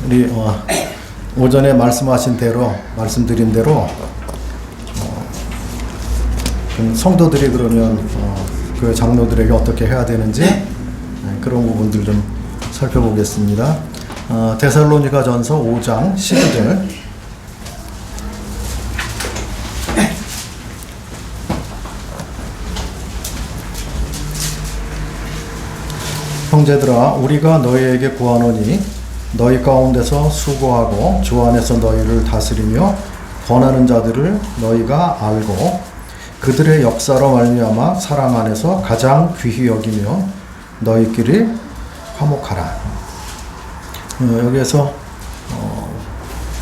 우리 오전에 말씀드린 대로 성도들이 그러면 그 장로들에게 어떻게 해야 되는지 그런 부분들 좀 살펴보겠습니다. 데살로니가전서 5장 12절. 형제들아, 우리가 너희에게 구하노니 너희 가운데서 수고하고 주 안에서 너희를 다스리며 권하는 자들을 너희가 알고 그들의 역사로 말미암아 사랑 안에서 가장 귀히 여기며 너희끼리 화목하라. 여기에서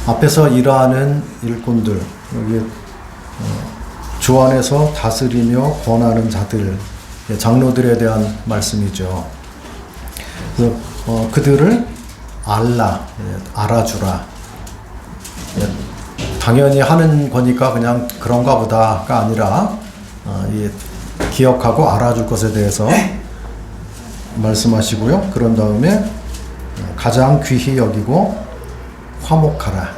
앞에서 일하는 일꾼들, 여기 주 안에서 다스리며 권하는 자들, 장로들에 대한 말씀이죠. 그래서 그들을 알아주라. 당연히 하는 거니까 그냥 그런가 보다가 아니라 기억하고 알아줄 것에 대해서 말씀하시고요. 그런 다음에 가장 귀히 여기고 화목하라.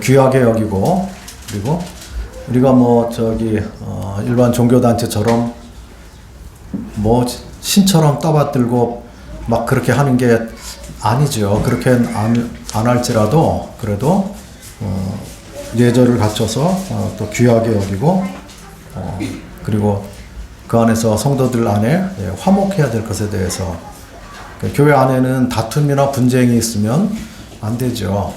귀하게 여기고, 그리고 우리가 일반 종교단체처럼 신처럼 떠받들고 막 그렇게 하는 게 아니죠. 그렇게 안 할지라도 그래도 예절을 갖춰서 또 귀하게 여기고 그리고 그 안에서 성도들 안에 화목해야 될 것에 대해서 교회 안에는 다툼이나 분쟁이 있으면 안 되죠.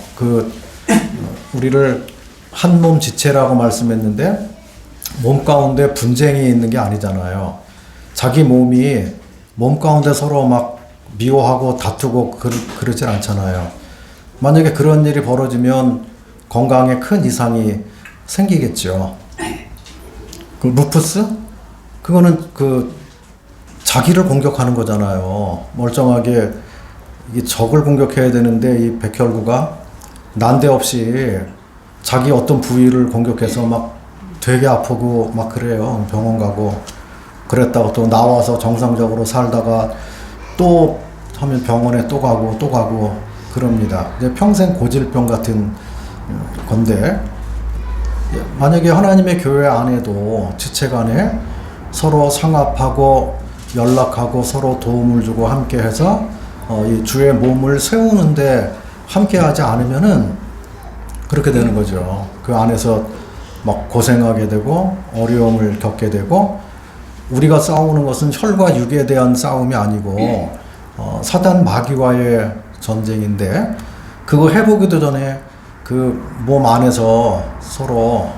우리를 한 몸 지체라고 말씀했는데 몸 가운데 분쟁이 있는 게 아니잖아요. 자기 몸이 몸 가운데 서로 막 미워하고 다투고 그러질 않잖아요. 만약에 그런 일이 벌어지면 건강에 큰 이상이 생기겠죠. 루푸스? 그거는 자기를 공격하는 거잖아요. 멀쩡하게 적을 공격해야 되는데 이 백혈구가 난데없이 자기 어떤 부위를 공격해서 막 되게 아프고 막 그래요. 병원 가고 그랬다가 또 나와서 정상적으로 살다가 또 하면 병원에 또 가고 그럽니다. 이제 평생 고질병 같은 건데, 만약에 하나님의 교회 안에도 지체 간에 서로 상합하고 연락하고 서로 도움을 주고 함께 해서 이 주의 몸을 세우는데 함께 하지 않으면은 그렇게 되는 거죠. 그 안에서 막 고생하게 되고 어려움을 겪게 되고, 우리가 싸우는 것은 혈과 육에 대한 싸움이 아니고 사단 마귀와의 전쟁인데, 그거 해보기도 전에 그 몸 안에서 서로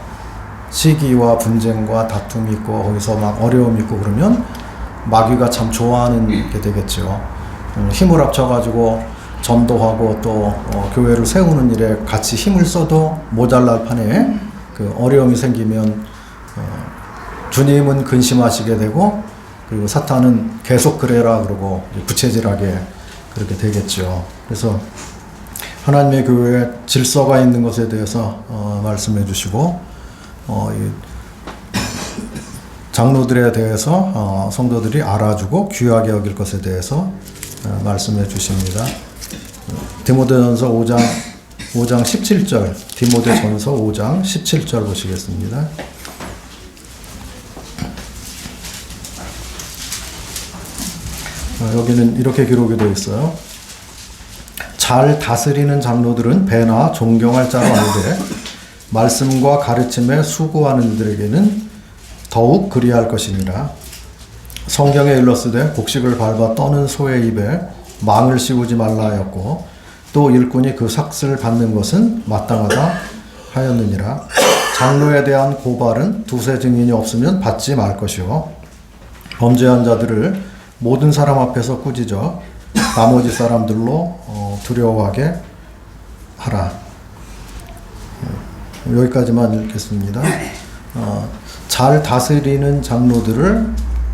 시기와 분쟁과 다툼이 있고 거기서 막 어려움이 있고 그러면 마귀가 참 좋아하는 게 되겠죠. 힘을 합쳐가지고 전도하고 또 교회를 세우는 일에 같이 힘을 써도 모자랄 판에 그 어려움이 생기면 주님은 근심하시게 되고, 그리고 사탄은 계속 그래라 그러고 부채질하게 그렇게 되겠죠. 그래서 하나님의 교회에 질서가 있는 것에 대해서 말씀해 주시고, 장로들에 대해서 성도들이 알아주고 귀하게 여길 것에 대해서 말씀해 주십니다. 디모데전서 5장 17절, 디모데전서 5장 17절 보시겠습니다. 여기는 이렇게 기록이 되어 있어요. 잘 다스리는 장로들은 배나 존경할 자로 알되 말씀과 가르침에 수고하는 이들에게는 더욱 그리할 것이니라. 성경에 일렀으되 곡식을 밟아 떠는 소의 입에 망을 씌우지 말라 하였고, 또 일꾼이 그 삭슬 받는 것은 마땅하다 하였느니라. 장로에 대한 고발은 두세 증인이 없으면 받지 말 것이요, 범죄한 자들을 모든 사람 앞에서 꾸짖어 나머지 사람들로 두려워하게 하라. 여기까지만 읽겠습니다. 잘 다스리는 장로들을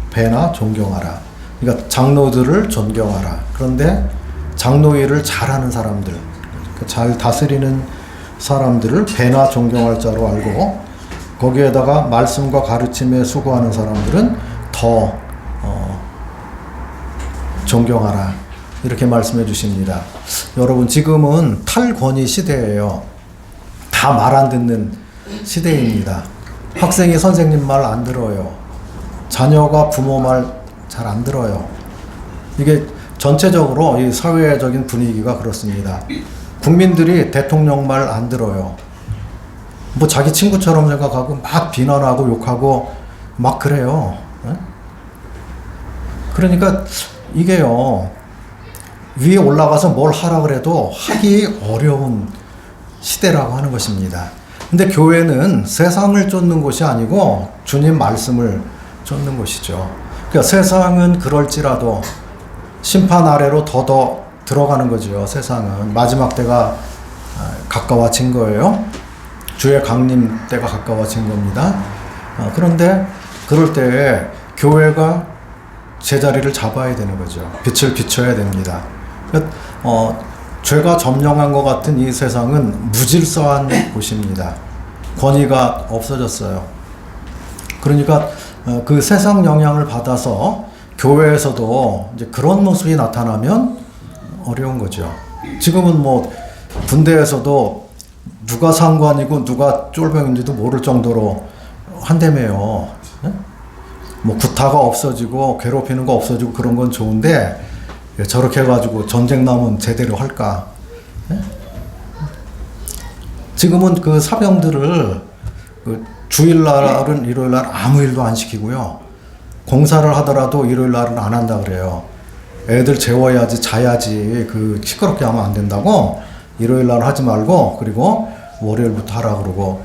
배나 존경하라. 그러니까 장로들을 존경하라. 그런데 장로 일을 잘하는 사람들, 잘 다스리는 사람들을 배나 존경할 자로 알고, 거기에다가 말씀과 가르침에 수고하는 사람들은 더 존경하라. 이렇게 말씀해 주십니다. 여러분, 지금은 탈권위 시대예요. 다 말 안 듣는 시대입니다. 학생이 선생님 말 안 들어요. 자녀가 부모 말 잘 안 들어요. 이게 전체적으로 이 사회적인 분위기가 그렇습니다. 국민들이 대통령 말 안 들어요. 뭐 자기 친구처럼 생각하고 막 비난하고 욕하고 막 그래요. 그러니까 이게요, 위에 올라가서 뭘 하라 그래도 하기 어려운 시대라고 하는 것입니다. 근데 교회는 세상을 쫓는 곳이 아니고 주님 말씀을 쫓는 곳이죠. 그러니까 세상은 그럴지라도 심판 아래로 더더 들어가는 거죠. 세상은 마지막 때가 가까워진 거예요. 주의 강림 때가 가까워진 겁니다. 그런데 그럴 때 교회가 제자리를 잡아야 되는 거죠. 빛을 비춰야 됩니다. 죄가 점령한 것 같은 이 세상은 무질서한 곳입니다. 권위가 없어졌어요. 그러니까 그 세상 영향을 받아서 교회에서도 이제 그런 모습이 나타나면 어려운 거죠. 지금은 뭐 군대에서도 누가 상관이고 누가 쫄병인지도 모를 정도로 한다며요. 뭐 구타가 없어지고 괴롭히는 거 없어지고 그런 건 좋은데 저렇게 해가지고 전쟁 나면 제대로 할까? 지금은 그 사병들을 주일날은 일요일날 아무 일도 안 시키고요. 공사를 하더라도 일요일날은 안 한다 그래요. 애들 재워야지 자야지 그 시끄럽게 하면 안 된다고 일요일날 하지 말고 그리고 월요일부터 하라 그러고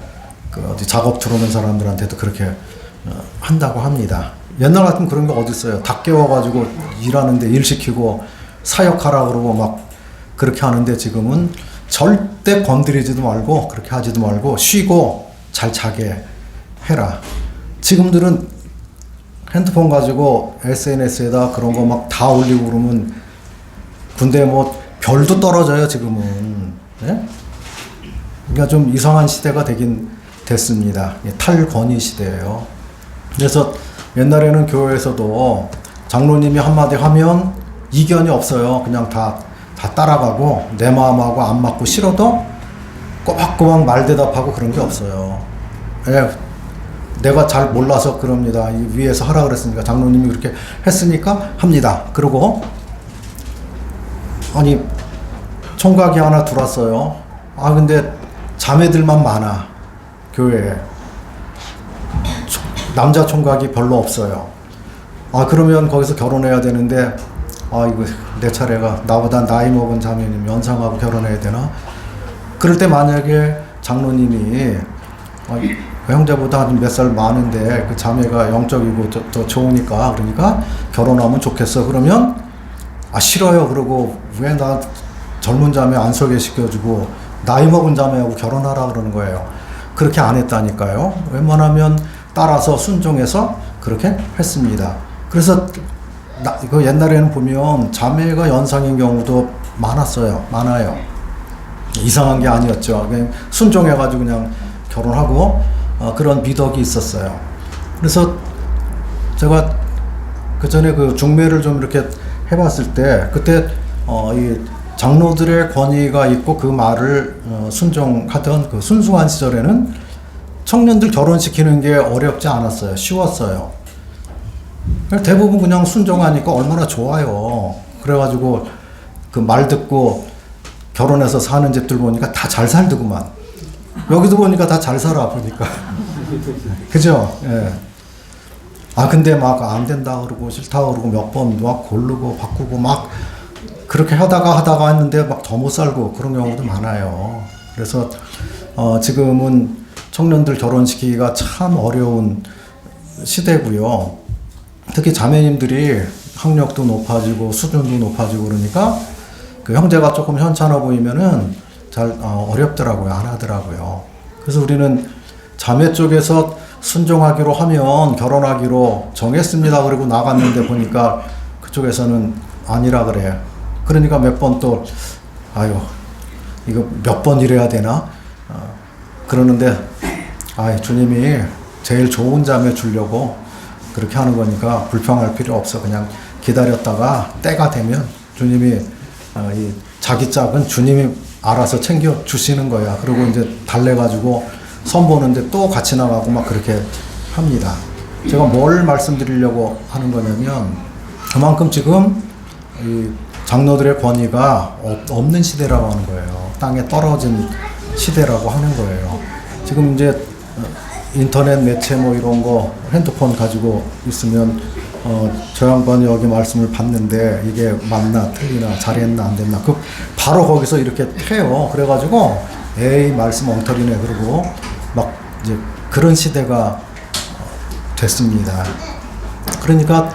그 어디 작업 들어오는 사람들한테도 그렇게 한다고 합니다. 옛날 같으면 그런 게 어디 있어요. 다 깨워가지고 일하는데 일 시키고 사역하라 그러고 막 그렇게 하는데 지금은 절대 건드리지도 말고 그렇게 하지도 말고 쉬고 잘 자게 해라. 지금들은 핸드폰 가지고 SNS에다 그런 거 막 다 올리고 그러면 군대 뭐 별도 떨어져요 지금은. 네? 그러니까 좀 이상한 시대가 되긴 됐습니다. 탈권위 시대예요. 그래서 옛날에는 교회에서도 장로님이 한마디 하면 이견이 없어요. 그냥 다 따라가고 내 마음하고 안 맞고 싫어도 꼬박꼬박 말대답하고 그런 게 없어요. 내가 잘 몰라서 그럽니다. 이 위에서 하라 그랬으니까 장로님이 그렇게 했으니까 합니다. 그러고 아니 총각이 하나 들어왔어요. 근데 자매들만 많아 교회에. 남자 총각이 별로 없어요. 그러면 거기서 결혼해야 되는데 이거 내 차례가 나보다 나이 먹은 자매님 연상하고 결혼해야 되나? 그럴 때 만약에 장로님이 그 형제보다 몇 살 많은데 그 자매가 영적이고 더 좋으니까 그러니까 결혼하면 좋겠어. 그러면 싫어요. 그러고 왜 나 젊은 자매 안 소개시켜주고 나이 먹은 자매하고 결혼하라 그러는 거예요. 그렇게 안 했다니까요. 웬만하면 따라서 순종해서 그렇게 했습니다. 그래서 이거 옛날에는 보면 자매가 연상인 경우도 많아요. 이상한 게 아니었죠. 그냥 순종해가지고 그냥 결혼하고 그런 미덕이 있었어요. 그래서 제가 그 전에 그 중매를 좀 이렇게 해봤을 때 그때 이 장로들의 권위가 있고 그 말을 순종하던 그 순수한 시절에는 청년들 결혼시키는 게 어렵지 않았어요. 쉬웠어요. 대부분 그냥 순종하니까 얼마나 좋아요. 그래가지고 그 말 듣고 결혼해서 사는 집들 보니까 다 잘 살더구만. 여기도 보니까 다 잘 살아 보니까. 그죠? 예. 근데 막 안 된다 그러고 싫다 그러고 몇 번 막 고르고 바꾸고 막 그렇게 하다가 했는데 막 더 못 살고 그런 경우도 많아요. 그래서 지금은 청년들 결혼시키기가 참 어려운 시대고요. 특히 자매님들이 학력도 높아지고 수준도 높아지고 그러니까 그 형제가 조금 현찮아 보이면은 잘 어렵더라고요. 안 하더라고요. 그래서 우리는 자매 쪽에서 순종하기로 하면 결혼하기로 정했습니다. 그리고 나갔는데 보니까 그쪽에서는 아니라 그래. 그러니까 몇 번 또 이거 몇 번 이래야 되나? 그러는데 주님이 제일 좋은 자매 주려고 그렇게 하는 거니까 불평할 필요 없어. 그냥 기다렸다가 때가 되면 주님이 이 자기 짝은 주님이 알아서 챙겨 주시는 거야. 그리고 이제 달래가지고 선보는데 또 같이 나가고 막 그렇게 합니다. 제가 뭘 말씀드리려고 하는 거냐면 그만큼 지금 이 장로들의 권위가 없는 시대라고 하는 거예요. 땅에 떨어진 시대라고 하는 거예요. 지금 이제 인터넷 매체 뭐 이런 거 핸드폰 가지고 있으면 저 양반이 여기 말씀을 봤는데 이게 맞나 틀리나 잘했나 안 됐나 그 바로 거기서 이렇게 해요. 그래가지고 에이 말씀 엉터리네 그러고 막 이제 그런 시대가 됐습니다. 그러니까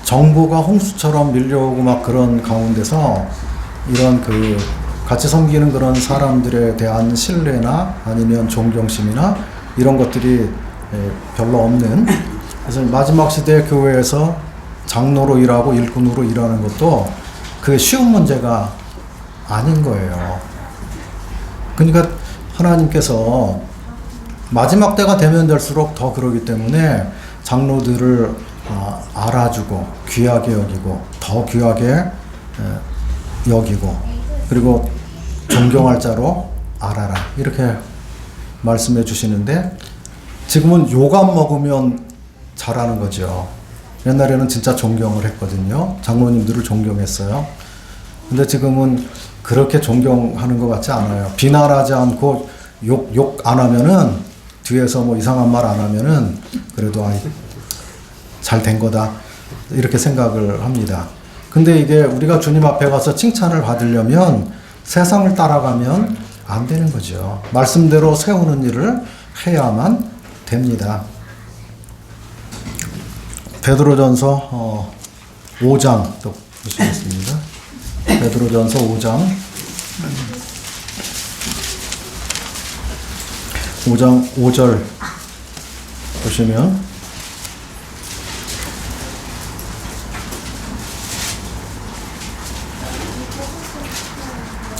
정보가 홍수처럼 밀려오고 막 그런 가운데서 이런 그 같이 섬기는 그런 사람들에 대한 신뢰나 아니면 존경심이나 이런 것들이 별로 없는, 그래서 마지막 시대 교회에서 장로로 일하고 일꾼으로 일하는 것도 그게 쉬운 문제가 아닌 거예요. 그러니까 하나님께서 마지막 때가 되면 될수록 더 그러기 때문에 장로들을 알아주고 귀하게 여기고 더 귀하게 여기고 그리고 존경할 자로 알아라 이렇게 말씀해 주시는데 지금은 욕 안 먹으면 잘하는 거죠. 옛날에는 진짜 존경을 했거든요. 장로님들을 존경했어요. 근데 지금은 그렇게 존경하는 것 같지 않아요. 비난하지 않고 욕 안 하면은 뒤에서 뭐 이상한 말 안 하면은 그래도 잘 된 거다 이렇게 생각을 합니다. 근데 이게 우리가 주님 앞에 가서 칭찬을 받으려면 세상을 따라가면 안 되는 거죠. 말씀대로 세우는 일을 해야만 됩니다. 베드로전서 5장 또 보시겠습니다. 베드로전서 5장 5절 보시면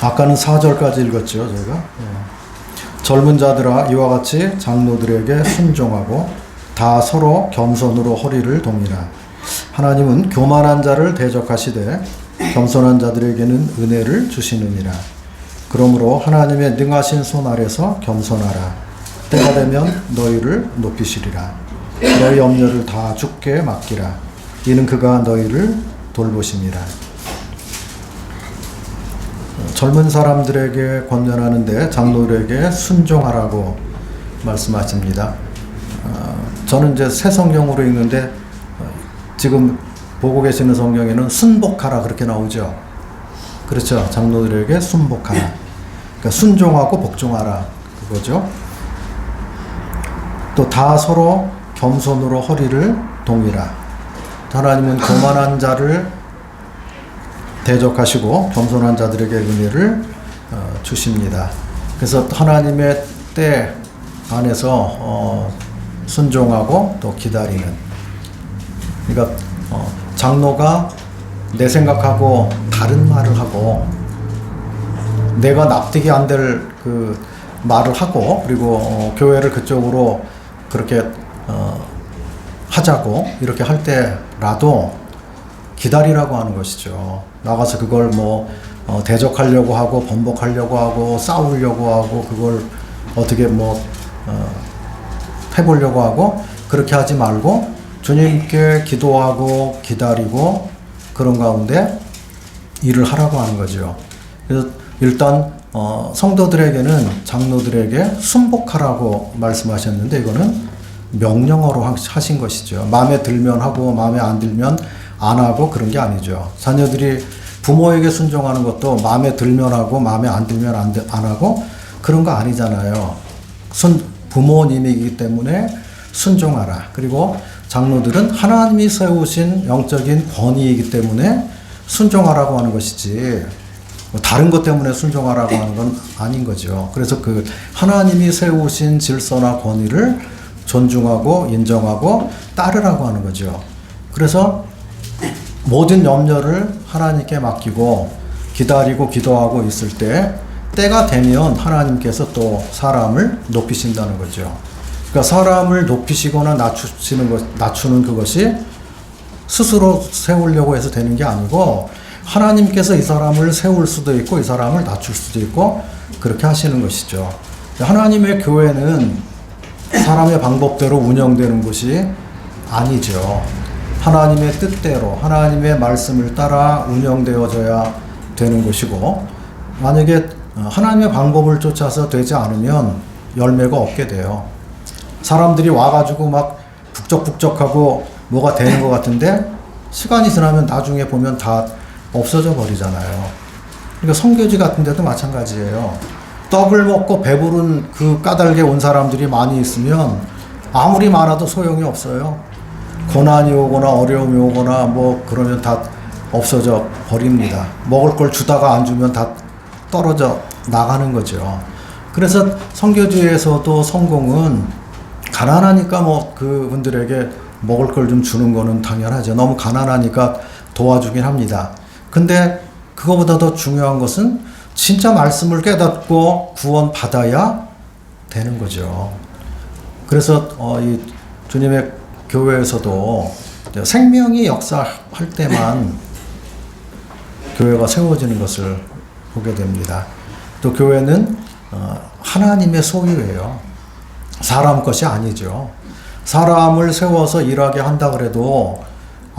아까는 4절까지 읽었죠, 제가. 젊은 자들아 이와 같이 장로들에게 순종하고 다 서로 겸손으로 허리를 동이라. 하나님은 교만한 자를 대적하시되 겸손한 자들에게는 은혜를 주시느니라. 그러므로 하나님의 능하신 손 아래서 겸손하라. 때가 되면 너희를 높이시리라. 너희 염려를 다 주께 맡기라. 이는 그가 너희를 돌보심이라. 젊은 사람들에게 권면하는데 장로들에게 순종하라고 말씀하십니다. 저는 이제 새 성경으로 읽는데 지금 보고 계시는 성경에는 순복하라 그렇게 나오죠. 그렇죠. 장로들에게 순복하라. 그러니까 순종하고 복종하라 그거죠. 또 다 서로 겸손으로 허리를 동이라. 하나님은 교만한 자를 대적하시고 겸손한 자들에게 은혜를 주십니다. 그래서 하나님의 때 안에서 순종하고 또 기다리는. 그러니까 장로가 내 생각하고 다른 말을 하고 내가 납득이 안 될 그 말을 하고 그리고 교회를 그쪽으로 그렇게 하자고 이렇게 할 때라도 기다리라고 하는 것이죠. 나가서 그걸 뭐 대적하려고 하고 번복하려고 하고 싸우려고 하고 그걸 어떻게 뭐 해보려고 하고 그렇게 하지 말고 주님께 기도하고 기다리고 그런 가운데 일을 하라고 하는 거죠. 그래서 일단 성도들에게는 장로들에게 순복하라고 말씀하셨는데 이거는 명령어로 하신 것이죠. 마음에 들면 하고 마음에 안 들면 안 하고 그런 게 아니죠. 자녀들이 부모에게 순종하는 것도 마음에 들면 하고 마음에 안 들면 안 하고 그런 거 아니잖아요. 부모님이기 때문에 순종하라. 그리고 장로들은 하나님이 세우신 영적인 권위이기 때문에 순종하라고 하는 것이지 다른 것 때문에 순종하라고 하는 건 아닌 거죠. 그래서 그 하나님이 세우신 질서나 권위를 존중하고 인정하고 따르라고 하는 거죠. 그래서 모든 염려를 하나님께 맡기고 기다리고 기도하고 있을 때 때가 되면 하나님께서 또 사람을 높이신다는 거죠. 그러니까 사람을 높이시거나 낮추는 그것이 스스로 세우려고 해서 되는 게 아니고 하나님께서 이 사람을 세울 수도 있고 이 사람을 낮출 수도 있고 그렇게 하시는 것이죠. 하나님의 교회는 사람의 방법대로 운영되는 것이 아니죠. 하나님의 뜻대로 하나님의 말씀을 따라 운영되어져야 되는 것이고, 만약에 하나님의 방법을 쫓아서 되지 않으면 열매가 없게 돼요. 사람들이 와가지고 막 북적북적하고 뭐가 되는 것 같은데 시간이 지나면 나중에 보면 다 없어져 버리잖아요. 그러니까 성교지 같은 데도 마찬가지예요. 떡을 먹고 배부른 그 까닭에 온 사람들이 많이 있으면 아무리 많아도 소용이 없어요. 고난이 오거나 어려움이 오거나 뭐 그러면 다 없어져 버립니다. 먹을 걸 주다가 안 주면 다 떨어져 나가는 거죠. 그래서 선교지에서도 성공은 가난하니까 뭐 그분들에게 먹을 걸 좀 주는 거는 당연하죠. 너무 가난하니까 도와주긴 합니다. 근데 그거보다 더 중요한 것은 진짜 말씀을 깨닫고 구원 받아야 되는 거죠. 그래서 이 주님의 교회에서도 생명이 역사할 때만 교회가 세워지는 것을 보게 됩니다. 또 교회는 하나님의 소유예요. 사람 것이 아니죠. 사람을 세워서 일하게 한다 그래도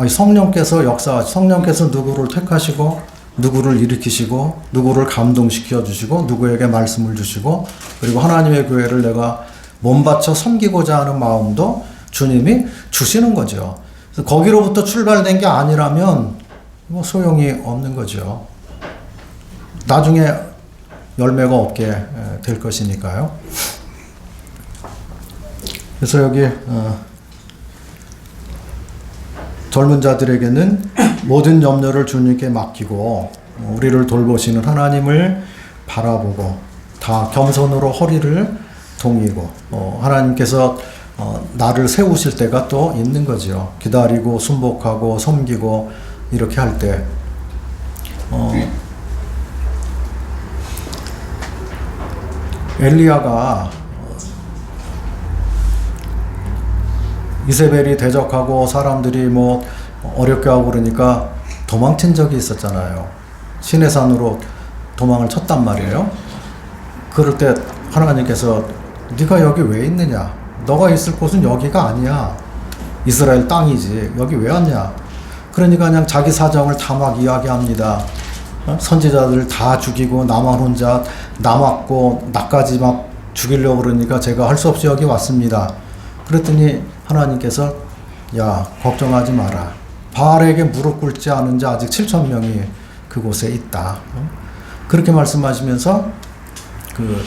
성령께서 성령께서 누구를 택하시고 누구를 일으키시고 누구를 감동시켜 주시고 누구에게 말씀을 주시고, 그리고 하나님의 교회를 내가 몸바쳐 섬기고자 하는 마음도 주님이 주시는 거죠. 그래서 거기로부터 출발된 게 아니라면 뭐 소용이 없는 거죠. 나중에 열매가 없게 될 것이니까요. 그래서 여기 젊은 자들에게는 모든 염려를 주님께 맡기고 우리를 돌보시는 하나님을 바라보고 다 겸손으로 허리를 동이고 하나님께서 나를 세우실 때가 또 있는 거죠. 기다리고 순복하고 섬기고 이렇게 할 때 엘리야가 이세벨이 대적하고 사람들이 뭐 어렵게 하고 그러니까 도망친 적이 있었잖아요. 시내산으로 도망을 쳤단 말이에요. 그럴 때 하나님께서 네가 여기 왜 있느냐? 너가 있을 곳은 여기가 아니야. 이스라엘 땅이지. 여기 왜 왔냐? 그러니까 그냥 자기 사정을 다 막 이야기합니다. 선지자들 다 죽이고 나만 혼자 남았고 나까지 막 죽이려고 그러니까 제가 할 수 없이 여기 왔습니다. 그랬더니 하나님께서 야 걱정하지 마라. 바알에게 무릎 꿇지 않은 자 아직 7,000명이 그곳에 있다. 그렇게 말씀하시면서 그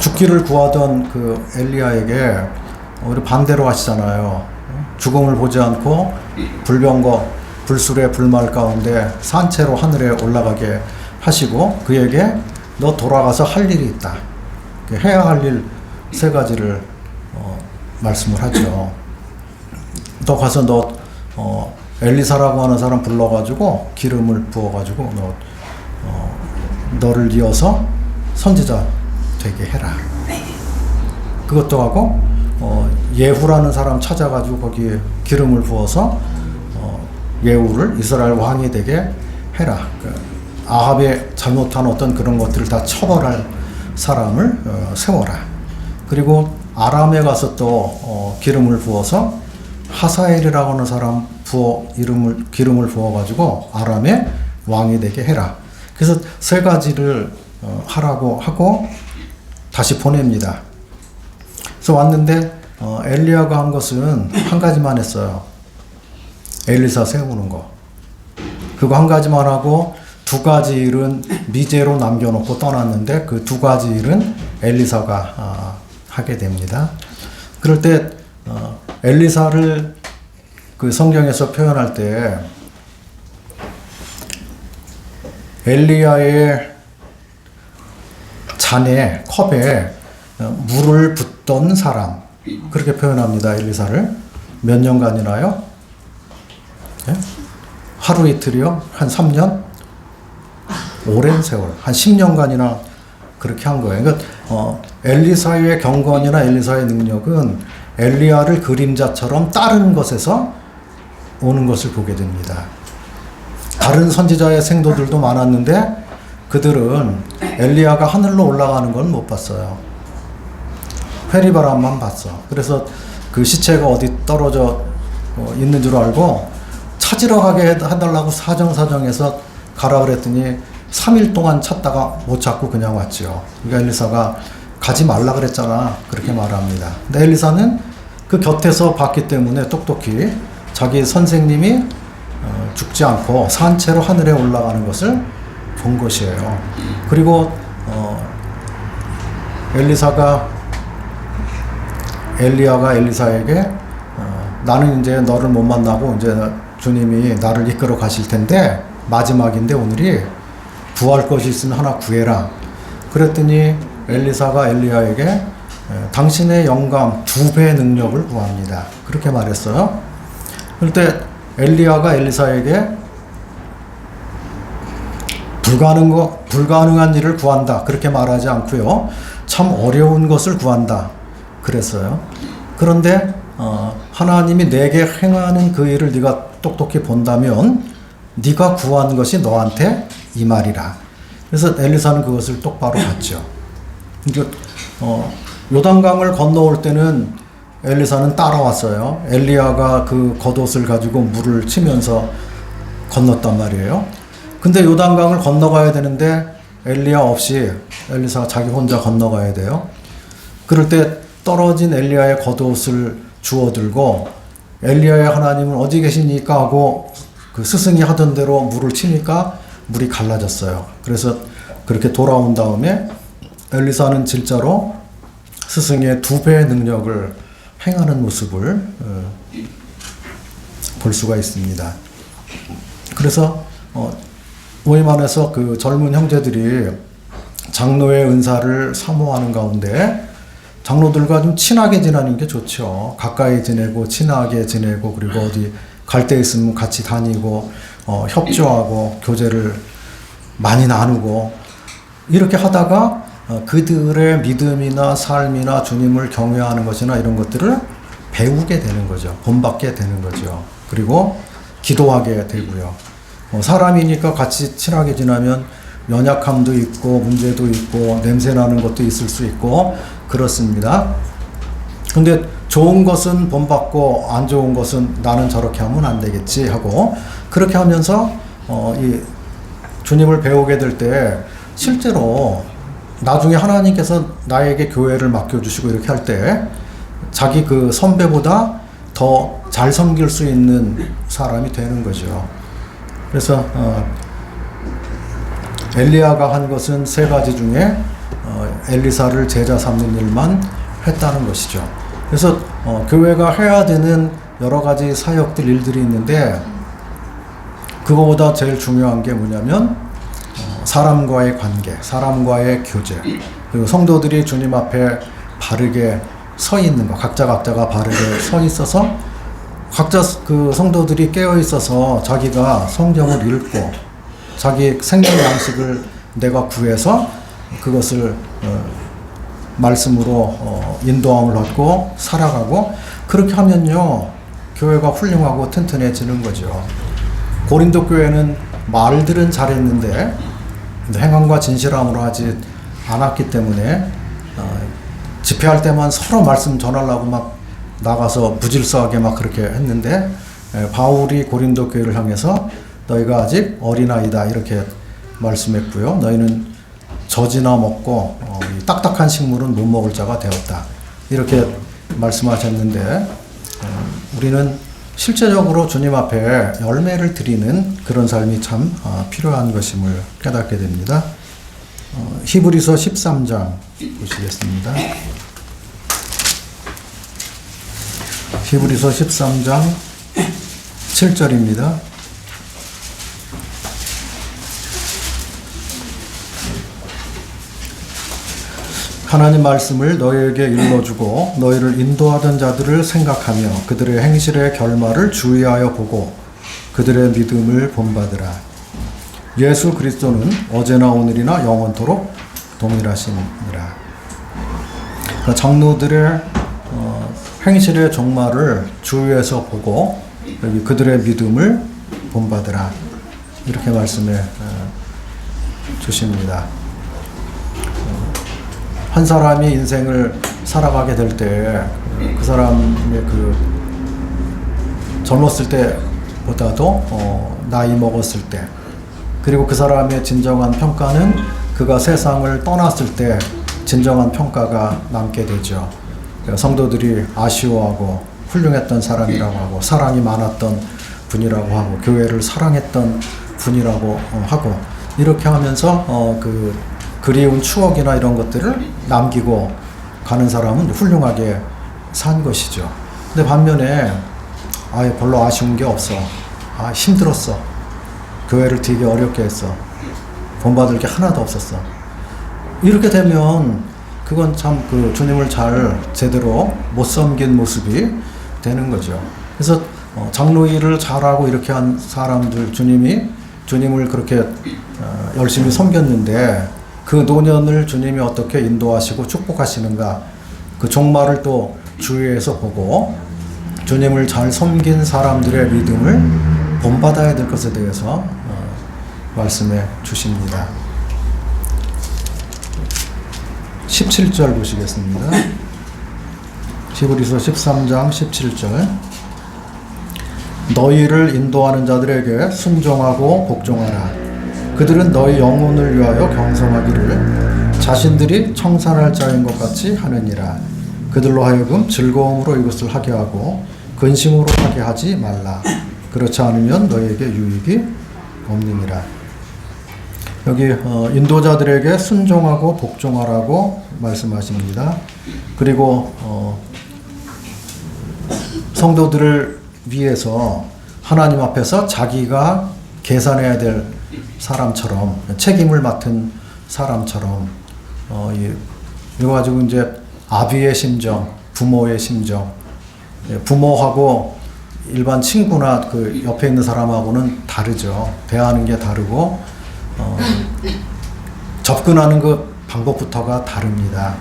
죽기를 구하던 그 엘리야에게 오히려 반대로 하시잖아요. 죽음을 보지 않고 불병거 불술의 불말 가운데 산채로 하늘에 올라가게 하시고 그에게 너 돌아가서 할 일이 있다. 해야 할 일 3가지를 말씀을 하죠. 너 가서 너 엘리사라고 하는 사람 불러가지고 기름을 부어가지고 너를 이어서 선지자 되게 해라. 그것도 하고 예후라는 사람 찾아가지고 거기에 기름을 부어서 예후를 이스라엘 왕이 되게 해라. 아합의 잘못한 어떤 그런 것들을 다 처벌할 사람을 세워라. 그리고 아람에 가서 또 기름을 부어서 하사엘이라고 하는 사람 기름을 부어가지고 아람의 왕이 되게 해라. 그래서 3가지를 하라고 하고 다시 보냅니다. 그래서 왔는데 엘리야가 한 것은 한 가지만 했어요. 엘리사 세우는 거. 그거 한 가지만 하고 2가지 일은 미제로 남겨놓고 떠났는데 그 2가지 일은 엘리사가 하게 됩니다. 그럴 때 엘리사를 그 성경에서 표현할 때 엘리야의 잔에 컵에 물을 붓던 사람 그렇게 표현합니다. 엘리사를 몇 년간이나요? 네? 하루 이틀이요? 한 3년? 오랜 세월 한 10년간이나 그렇게 한 거예요. 그러니까 엘리사의 경건이나 엘리사의 능력은 엘리야를 그림자처럼 따르는 것에서 오는 것을 보게 됩니다. 다른 선지자의 생도들도 많았는데 그들은 엘리야가 하늘로 올라가는 건 못 봤어요. 회리바람만 봤어. 그래서 그 시체가 어디 떨어져 있는 줄 알고 찾으러 가게 해달라고 사정사정해서 가라 그랬더니 3일 동안 찾다가 못 찾고 그냥 왔죠. 그러니까 엘리사가 가지 말라 그랬잖아. 그렇게 말합니다. 근데 엘리사는 그 곁에서 봤기 때문에 똑똑히 자기 선생님이 죽지 않고 산채로 하늘에 올라가는 것을 본 것이에요. 그리고 엘리야가 엘리사에게 나는 이제 너를 못 만나고 이제 주님이 나를 이끌어 가실 텐데 마지막인데 오늘이 구할 것이 있으면 하나 구해라. 그랬더니 엘리사가 엘리야에게 당신의 영감 2배 능력을 구합니다. 그렇게 말했어요. 그럴 때 엘리야가 엘리사에게 불가능한 일을 구한다. 그렇게 말하지 않고요. 참 어려운 것을 구한다. 그랬어요. 그런데 하나님이 내게 행하는 그 일을 네가 똑똑히 본다면 네가 구한 것이 너한테 이 말이라. 그래서 엘리사는 그것을 똑바로 봤죠. 요단강을 건너올 때는 엘리사는 따라왔어요. 엘리야가 그 겉옷을 가지고 물을 치면서 건넜단 말이에요. 근데 요단강을 건너가야 되는데 엘리야 없이 엘리사가 자기 혼자 건너가야 돼요. 그럴 때 떨어진 엘리야의 겉옷을 주워들고 엘리야의 하나님은 어디 계십니까 하고 그 스승이 하던 대로 물을 치니까 물이 갈라졌어요. 그래서 그렇게 돌아온 다음에 엘리사는 진짜로 스승의 2배의 능력을 행하는 모습을 볼 수가 있습니다. 그래서 모임 안에서 그 젊은 형제들이 장로의 은사를 사모하는 가운데 장로들과 좀 친하게 지내는 게 좋죠. 가까이 지내고 친하게 지내고 그리고 어디 갈 데 있으면 같이 다니고 협조하고 교제를 많이 나누고 이렇게 하다가 그들의 믿음이나 삶이나 주님을 경외하는 것이나 이런 것들을 배우게 되는 거죠. 본받게 되는 거죠. 그리고 기도하게 되고요. 사람이니까 같이 친하게 지나면 연약함도 있고 문제도 있고 냄새 나는 것도 있을 수 있고 그렇습니다. 근데 좋은 것은 본받고 안 좋은 것은 나는 저렇게 하면 안 되겠지 하고 그렇게 하면서 이 주님을 배우게 될 때 실제로 나중에 하나님께서 나에게 교회를 맡겨주시고 이렇게 할 때 자기 그 선배보다 더 잘 섬길 수 있는 사람이 되는 거죠. 그래서 엘리야가 한 것은 3가지 중에 엘리사를 제자 삼는 일만 했다는 것이죠. 그래서 교회가 해야 되는 여러 가지 사역들 일들이 있는데 그거보다 제일 중요한 게 뭐냐면 사람과의 관계, 사람과의 교제, 그리고 성도들이 주님 앞에 바르게 서 있는 것, 각자가 바르게 서 있어서 각자 그 성도들이 깨어 있어서 자기가 성경을 읽고 자기 생명 양식을 내가 구해서 그것을 말씀으로 인도함을 얻고 살아가고 그렇게 하면요 교회가 훌륭하고 튼튼해지는 거죠. 고린도 교회는 말들은 잘했는데 행함과 진실함으로 하지 않았기 때문에 집회할 때만 서로 말씀 전하려고 막 나가서 무질서하게 막 그렇게 했는데 바울이 고린도 교회를 향해서 너희가 아직 어린아이다 이렇게 말씀했고요. 너희는 젖이나 먹고 딱딱한 식물은 못 먹을 자가 되었다 이렇게 말씀하셨는데 우리는 실제적으로 주님 앞에 열매를 드리는 그런 삶이 참 필요한 것임을 깨닫게 됩니다. 히브리서 13장 보시겠습니다. 히브리서 13장 7절입니다. 하나님 말씀을 너희에게 일러주고 너희를 인도하던 자들을 생각하며 그들의 행실의 결말을 주의하여 보고 그들의 믿음을 본받으라. 예수 그리스도는 어제나 오늘이나 영원토록 동일하시니라. 장로들의 행실의 종말을 주위에서 보고 여기 그들의 믿음을 본받으라. 이렇게 말씀해 주십니다. 한 사람이 인생을 살아가게 될 때 그 사람의 그 젊었을 때보다도 나이 먹었을 때, 그리고 그 사람의 진정한 평가는 그가 세상을 떠났을 때 진정한 평가가 남게 되죠. 성도들이 아쉬워하고 훌륭했던 사람이라고 하고 사랑이 많았던 분이라고 하고 교회를 사랑했던 분이라고 하고 이렇게 하면서 그 그리운 추억이나 이런 것들을 남기고 가는 사람은 훌륭하게 산 것이죠. 근데 반면에 아예 별로 아쉬운 게 없어. 힘들었어. 교회를 되게 어렵게 했어. 본받을 게 하나도 없었어. 이렇게 되면 그건 참 그 주님을 잘 제대로 못 섬긴 모습이 되는 거죠. 그래서 장로 일을 잘하고 이렇게 한 사람들, 주님을 그렇게 열심히 섬겼는데 그 노년을 주님이 어떻게 인도하시고 축복하시는가, 그 종말을 또 주위에서 보고 주님을 잘 섬긴 사람들의 믿음을 본받아야 될 것에 대해서 말씀해 주십니다. 17절 보시겠습니다. 히브리서 13장 17절. 너희를 인도하는 자들에게 순종하고 복종하라. 그들은 너희 영혼을 위하여 경성하기를 자신들이 청산할 자인 것 같이 하느니라. 그들로 하여금 즐거움으로 이것을 하게 하고 근심으로 하게 하지 말라. 그렇지 않으면 너희에게 유익이 없느니라. 여기 인도자들에게 순종하고 복종하라고 말씀하십니다. 그리고 성도들을 위해서 하나님 앞에서 자기가 계산해야 될 사람처럼, 책임을 맡은 사람처럼 이거 가지고 이제 아비의 심정, 부모의 심정, 부모하고 일반 친구나 그 옆에 있는 사람하고는 다르죠. 대하는 게 다르고 접근하는 그 방법부터가 다릅니다.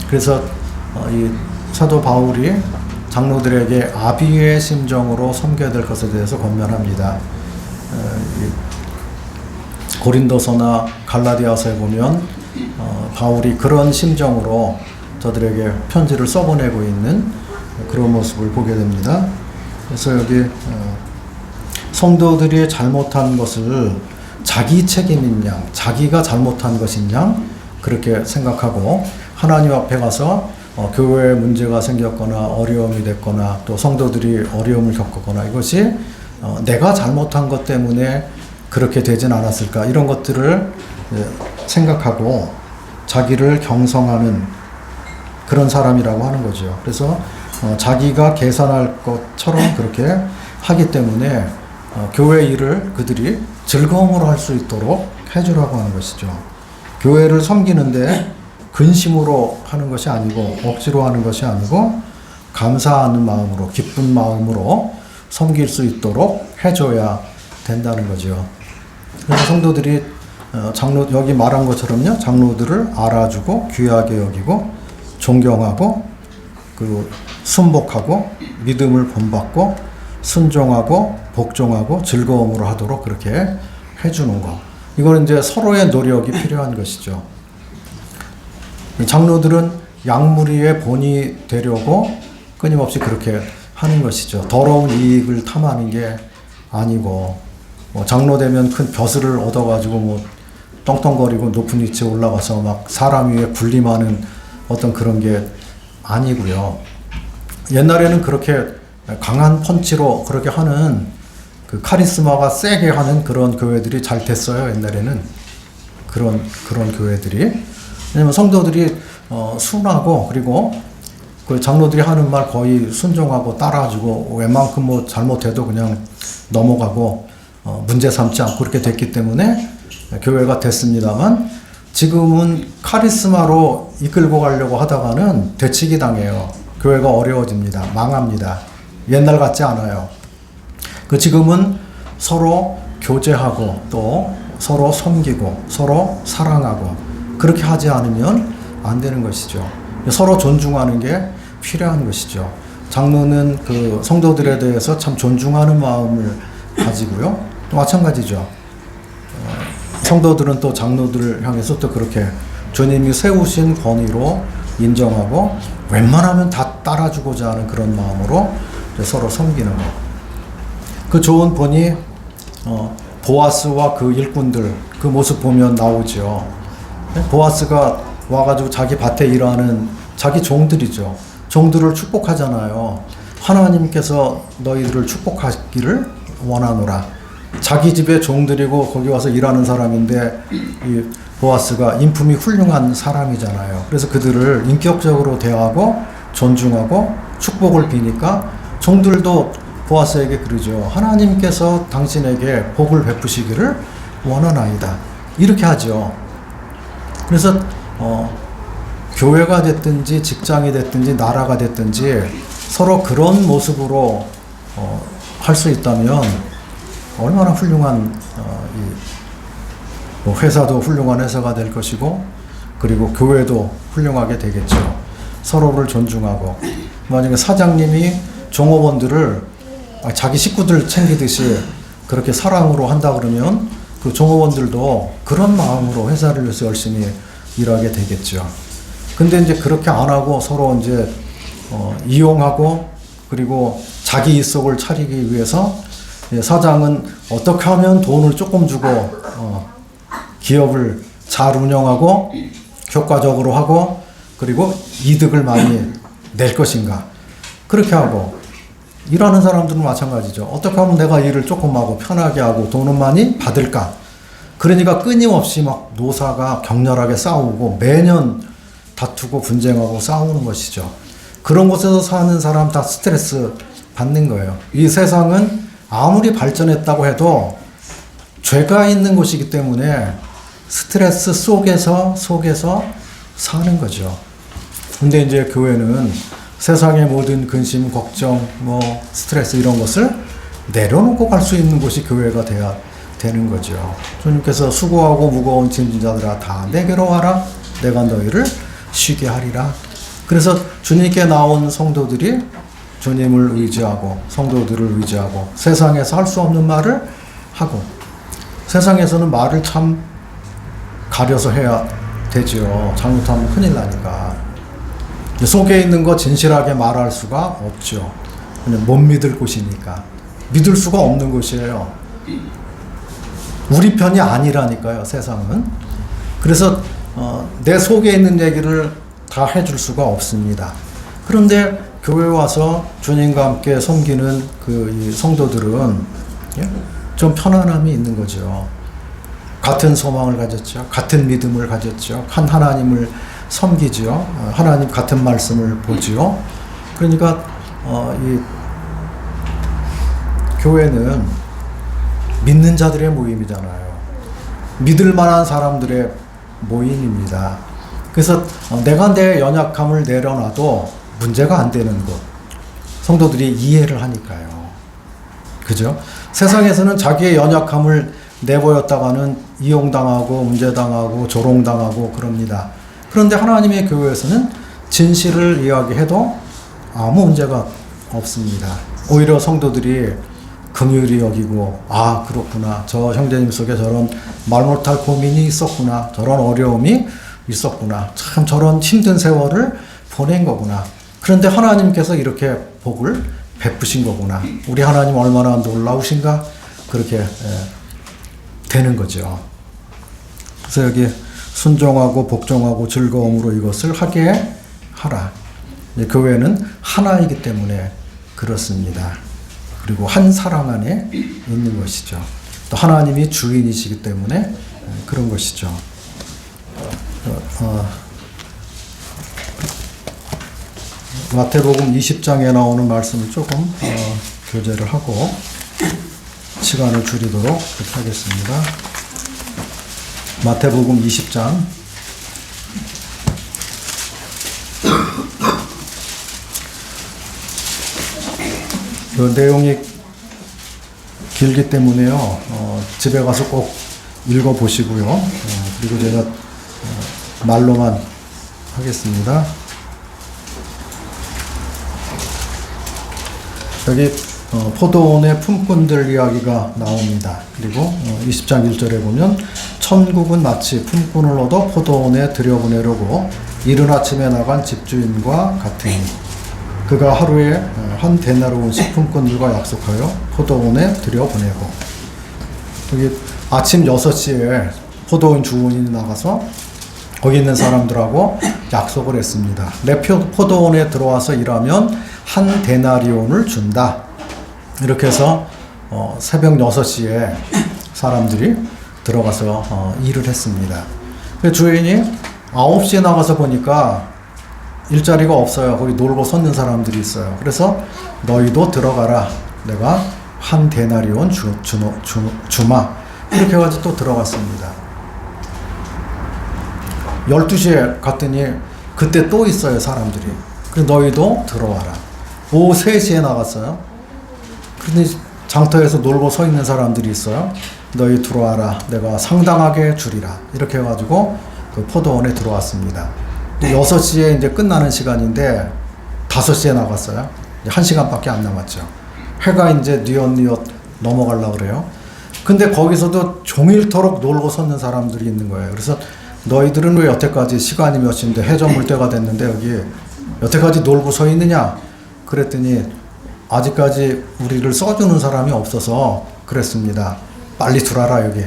그래서 이 사도 바울이 장로들에게 아비의 심정으로 섬겨야 될 것에 대해서 권면합니다. 고린도서나 갈라디아서에 보면 바울이 그런 심정으로 저들에게 편지를 써보내고 있는 그런 모습을 보게 됩니다. 그래서 여기 성도들이 잘못한 것을 자기 책임인 양, 자기가 잘못한 것인 양 그렇게 생각하고 하나님 앞에 가서 교회에 문제가 생겼거나 어려움이 됐거나 또 성도들이 어려움을 겪었거나 이것이 내가 잘못한 것 때문에 그렇게 되진 않았을까, 이런 것들을 생각하고 자기를 경성하는 그런 사람이라고 하는 거죠. 그래서 자기가 계산할 것처럼 그렇게 하기 때문에 교회 일을 그들이 즐거움으로 할 수 있도록 해주라고 하는 것이죠. 교회를 섬기는데 근심으로 하는 것이 아니고 억지로 하는 것이 아니고 감사하는 마음으로, 기쁜 마음으로 섬길 수 있도록 해줘야 된다는 거죠. 그래서 성도들이 여기 말한 것처럼요, 장로들을 알아주고 귀하게 여기고 존경하고 그리고 순복하고 믿음을 본받고 순종하고 복종하고 즐거움으로 하도록 그렇게 해주는 것. 이거는 이제 서로의 노력이 필요한 것이죠. 장로들은 양무리의 본이 되려고 끊임없이 그렇게 하는 것이죠. 더러운 이익을 탐하는 게 아니고, 장로 되면 큰 벼슬을 얻어가지고 떵떵거리고 높은 위치에 올라가서 막 사람 위에 군림하는 어떤 그런 게 아니고요. 옛날에는 그렇게 강한 펀치로 그렇게 하는 그 카리스마가 세게 하는 그런 교회들이 잘 됐어요. 옛날에는 그런 교회들이. 왜냐면 성도들이 순하고 그리고 그 장로들이 하는 말 거의 순종하고 따라주고 웬만큼 잘못해도 그냥 넘어가고 문제 삼지 않고 그렇게 됐기 때문에 교회가 됐습니다만, 지금은 카리스마로 이끌고 가려고 하다가는 되치기 당해요. 교회가 어려워집니다. 망합니다. 옛날 같지 않아요. 지금은 서로 교제하고 또 서로 섬기고 서로 사랑하고 그렇게 하지 않으면 안 되는 것이죠. 서로 존중하는 게 필요한 것이죠. 장로는 그 성도들에 대해서 참 존중하는 마음을 가지고요. 또 마찬가지죠. 성도들은 또 장로들을 향해서 또 그렇게 주님이 세우신 권위로 인정하고 웬만하면 다 따라주고자 하는 그런 마음으로 서로 섬기는 것. 그 좋은 본이 보아스와 그 일꾼들 그 모습 보면 나오죠. 보아스가 와가지고 자기 밭에 일하는 자기 종들이죠. 종들을 축복하잖아요. 하나님께서 너희들을 축복하기를 원하노라. 자기 집에 종들이고 거기 와서 일하는 사람인데 이 보아스가 인품이 훌륭한 사람이잖아요. 그래서 그들을 인격적으로 대하고 존중하고 축복을 비니까 종들도 보아스에게 그러죠. 하나님께서 당신에게 복을 베푸시기를 원하나이다. 이렇게 하죠. 그래서 교회가 됐든지 직장이 됐든지 나라가 됐든지 서로 그런 모습으로 할 수 있다면 얼마나 훌륭한 회사도 훌륭한 회사가 될 것이고 그리고 교회도 훌륭하게 되겠죠. 서로를 존중하고 만약에 사장님이 종업원들을 자기 식구들 챙기듯이 그렇게 사랑으로 한다 그러면 그 종업원들도 그런 마음으로 회사를 위해서 열심히 일하게 되겠죠. 근데 이제 그렇게 안 하고 서로 이제 이용하고 그리고 자기 이속을 차리기 위해서 사장은 어떻게 하면 돈을 조금 주고 기업을 잘 운영하고 효과적으로 하고 그리고 이득을 많이 낼 것인가 그렇게 하고 일하는 사람들은 마찬가지죠. 어떻게 하면 내가 일을 조금 하고 편하게 하고 돈은 많이 받을까. 그러니까 끊임없이 막 노사가 격렬하게 싸우고 매년 다투고 분쟁하고 싸우는 것이죠. 그런 곳에서 사는 사람 다 스트레스 받는 거예요. 이 세상은 아무리 발전했다고 해도 죄가 있는 곳이기 때문에 스트레스 속에서 사는 거죠. 근데 이제 교회는 세상의 모든 근심, 걱정, 스트레스 이런 것을 내려놓고 갈 수 있는 곳이 교회가 돼야 되는 거죠. 주님께서 수고하고 무거운 짐진 자들아 다 내게로 와라. 내가 너희를 쉬게 하리라. 그래서 주님께 나온 성도들이 주님을 의지하고 성도들을 의지하고 세상에서 할 수 없는 말을 하고 세상에서는 말을 참 가려서 해야 되죠. 잘못하면 큰일 나니까. 속에 있는 거 진실하게 말할 수가 없죠. 그냥 못 믿을 곳이니까. 믿을 수가 없는 곳이에요. 우리 편이 아니라니까요, 세상은. 그래서 내 속에 있는 얘기를 다 해줄 수가 없습니다. 그런데 교회 와서 주님과 함께 섬기는 이 성도들은 좀 편안함이 있는 거죠. 같은 소망을 가졌죠. 같은 믿음을 가졌죠. 한 하나님을 섬기죠. 하나님 같은 말씀을 보지요. 그러니까 이 교회는 믿는 자들의 모임이잖아요. 믿을 만한 사람들의 모임입니다. 그래서 내가 내 연약함을 내려놔도 문제가 안 되는 것. 성도들이 이해를 하니까요. 그죠? 세상에서는 자기의 연약함을 내보였다가는 이용당하고 문제당하고 조롱당하고 그럽니다. 그런데 하나님의 교회에서는 진실을 이야기해도 아무 문제가 없습니다. 오히려 성도들이 긍휼히 여기고 그렇구나. 저 형제님 속에 저런 말 못할 고민이 있었구나. 저런 어려움이 있었구나. 참 저런 힘든 세월을 보낸 거구나. 그런데 하나님께서 이렇게 복을 베푸신 거구나. 우리 하나님 얼마나 놀라우신가. 그렇게 되는 거죠. 그래서 여기 순종하고 복종하고 즐거움으로 이것을 하게 하라. 교회는 하나이기 때문에 그렇습니다. 그리고 한 사랑 안에 있는 것이죠. 또 하나님이 주인이시기 때문에 그런 것이죠. 마태복음 20장에 나오는 말씀을 조금 교제를 하고 시간을 줄이도록 그렇게 하겠습니다. 마태복음 20장 그 내용이 길기 때문에요. 집에 가서 꼭 읽어보시고요. 그리고 제가 말로만 하겠습니다. 여기 포도원의 품꾼들 이야기가 나옵니다. 그리고 20장 1절에 보면 천국은 마치 품꾼을 얻어 포도원에 들여보내려고 이른 아침에 나간 집주인과 같으니 그가 하루에 한 데나리온씩 품꾼들과 약속하여 포도원에 들여보내고, 여기 아침 6시에 포도원 주인이 나가서 거기 있는 사람들하고 약속을 했습니다. 내 포도원에 들어와서 일하면 한 데나리온을 준다. 이렇게 해서 새벽 6시에 사람들이 들어가서 일을 했습니다. 주인이 9시에 나가서 보니까 일자리가 없어요. 거기 놀고 섰는 사람들이 있어요. 그래서 너희도 들어가라. 내가 한 데나리온 주마. 이렇게 해가지고 또 들어갔습니다. 12시에 갔더니 그때 또 있어요, 사람들이. 그래서 너희도 들어와라. 오후 3시에 나갔어요. 그런데 장터에서 놀고 서 있는 사람들이 있어요. 너희 들어와라. 내가 상당하게 주리라. 이렇게 해가지고 그 포도원에 들어왔습니다. 6시에 이제 끝나는 시간인데 5시에 나갔어요. 1시간밖에 안 남았죠. 해가 이제 뉘엿뉘엿 넘어가려고 그래요. 근데 거기서도 종일토록 놀고 섰는 사람들이 있는 거예요. 그래서 너희들은 왜 여태까지 시간이 몇 시인데 해 저물 때가 됐는데 여기 여태까지 놀고 서 있느냐? 그랬더니 아직까지 우리를 써주는 사람이 없어서 그랬습니다. 빨리 들어와라 여기.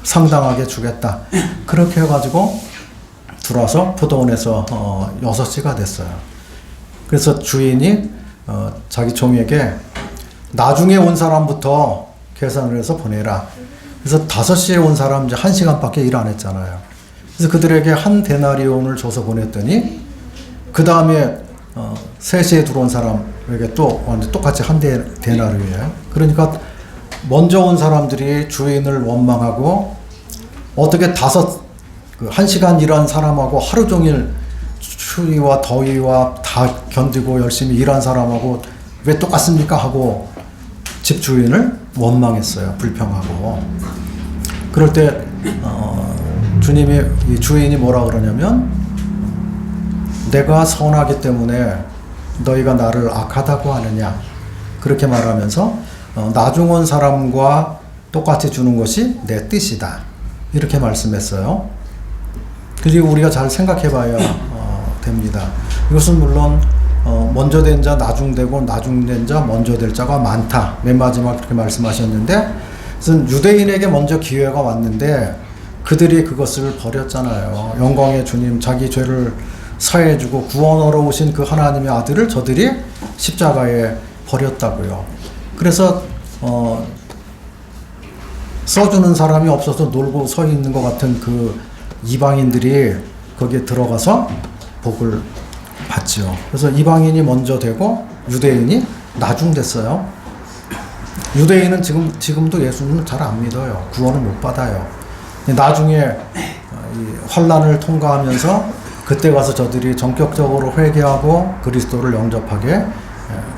상당하게 주겠다. 그렇게 해가지고 들어와서 포도원에서 6시가 됐어요. 그래서 주인이 자기 종에게 나중에 온 사람부터 계산을 해서 보내라. 그래서 5시에 온 사람 이제 1시간밖에 일 안 했잖아요. 그래서 그들에게 한 데나리온을 줘서 보냈더니 그 다음에 3시에 들어온 사람에게 또 똑같이 한 데나리온이에요. 그러니까 먼저 온 사람들이 주인을 원망하고 어떻게 1시간 일한 사람하고 하루 종일 추위와 더위와 다 견디고 열심히 일한 사람하고 왜 똑같습니까? 하고 집주인을 원망했어요. 불평하고. 그럴 때 이 주인이 뭐라 그러냐면 내가 선하기 때문에 너희가 나를 악하다고 하느냐, 그렇게 말하면서 나중 온 사람과 똑같이 주는 것이 내 뜻이다. 이렇게 말씀했어요. 그리고 우리가 잘 생각해 봐야 됩니다. 이것은 물론 먼저 된 자 나중되고 나중된 자 먼저 될 자가 많다. 맨 마지막 그렇게 말씀하셨는데, 그래서 유대인에게 먼저 기회가 왔는데 그들이 그것을 버렸잖아요. 영광의 주님, 자기 죄를 사해주고 구원하러 오신 그 하나님의 아들을 저들이 십자가에 버렸다고요. 그래서 써주는 사람이 없어서 놀고 서 있는 것 같은 그 이방인들이 거기에 들어가서 복을 받죠. 그래서 이방인이 먼저 되고 유대인이 나중 됐어요. 유대인은 지금도 예수님을 잘 안 믿어요. 구원을 못 받아요. 나중에 이 환란을 통과하면서 그때 가서 저들이 전격적으로 회개하고 그리스도를 영접하게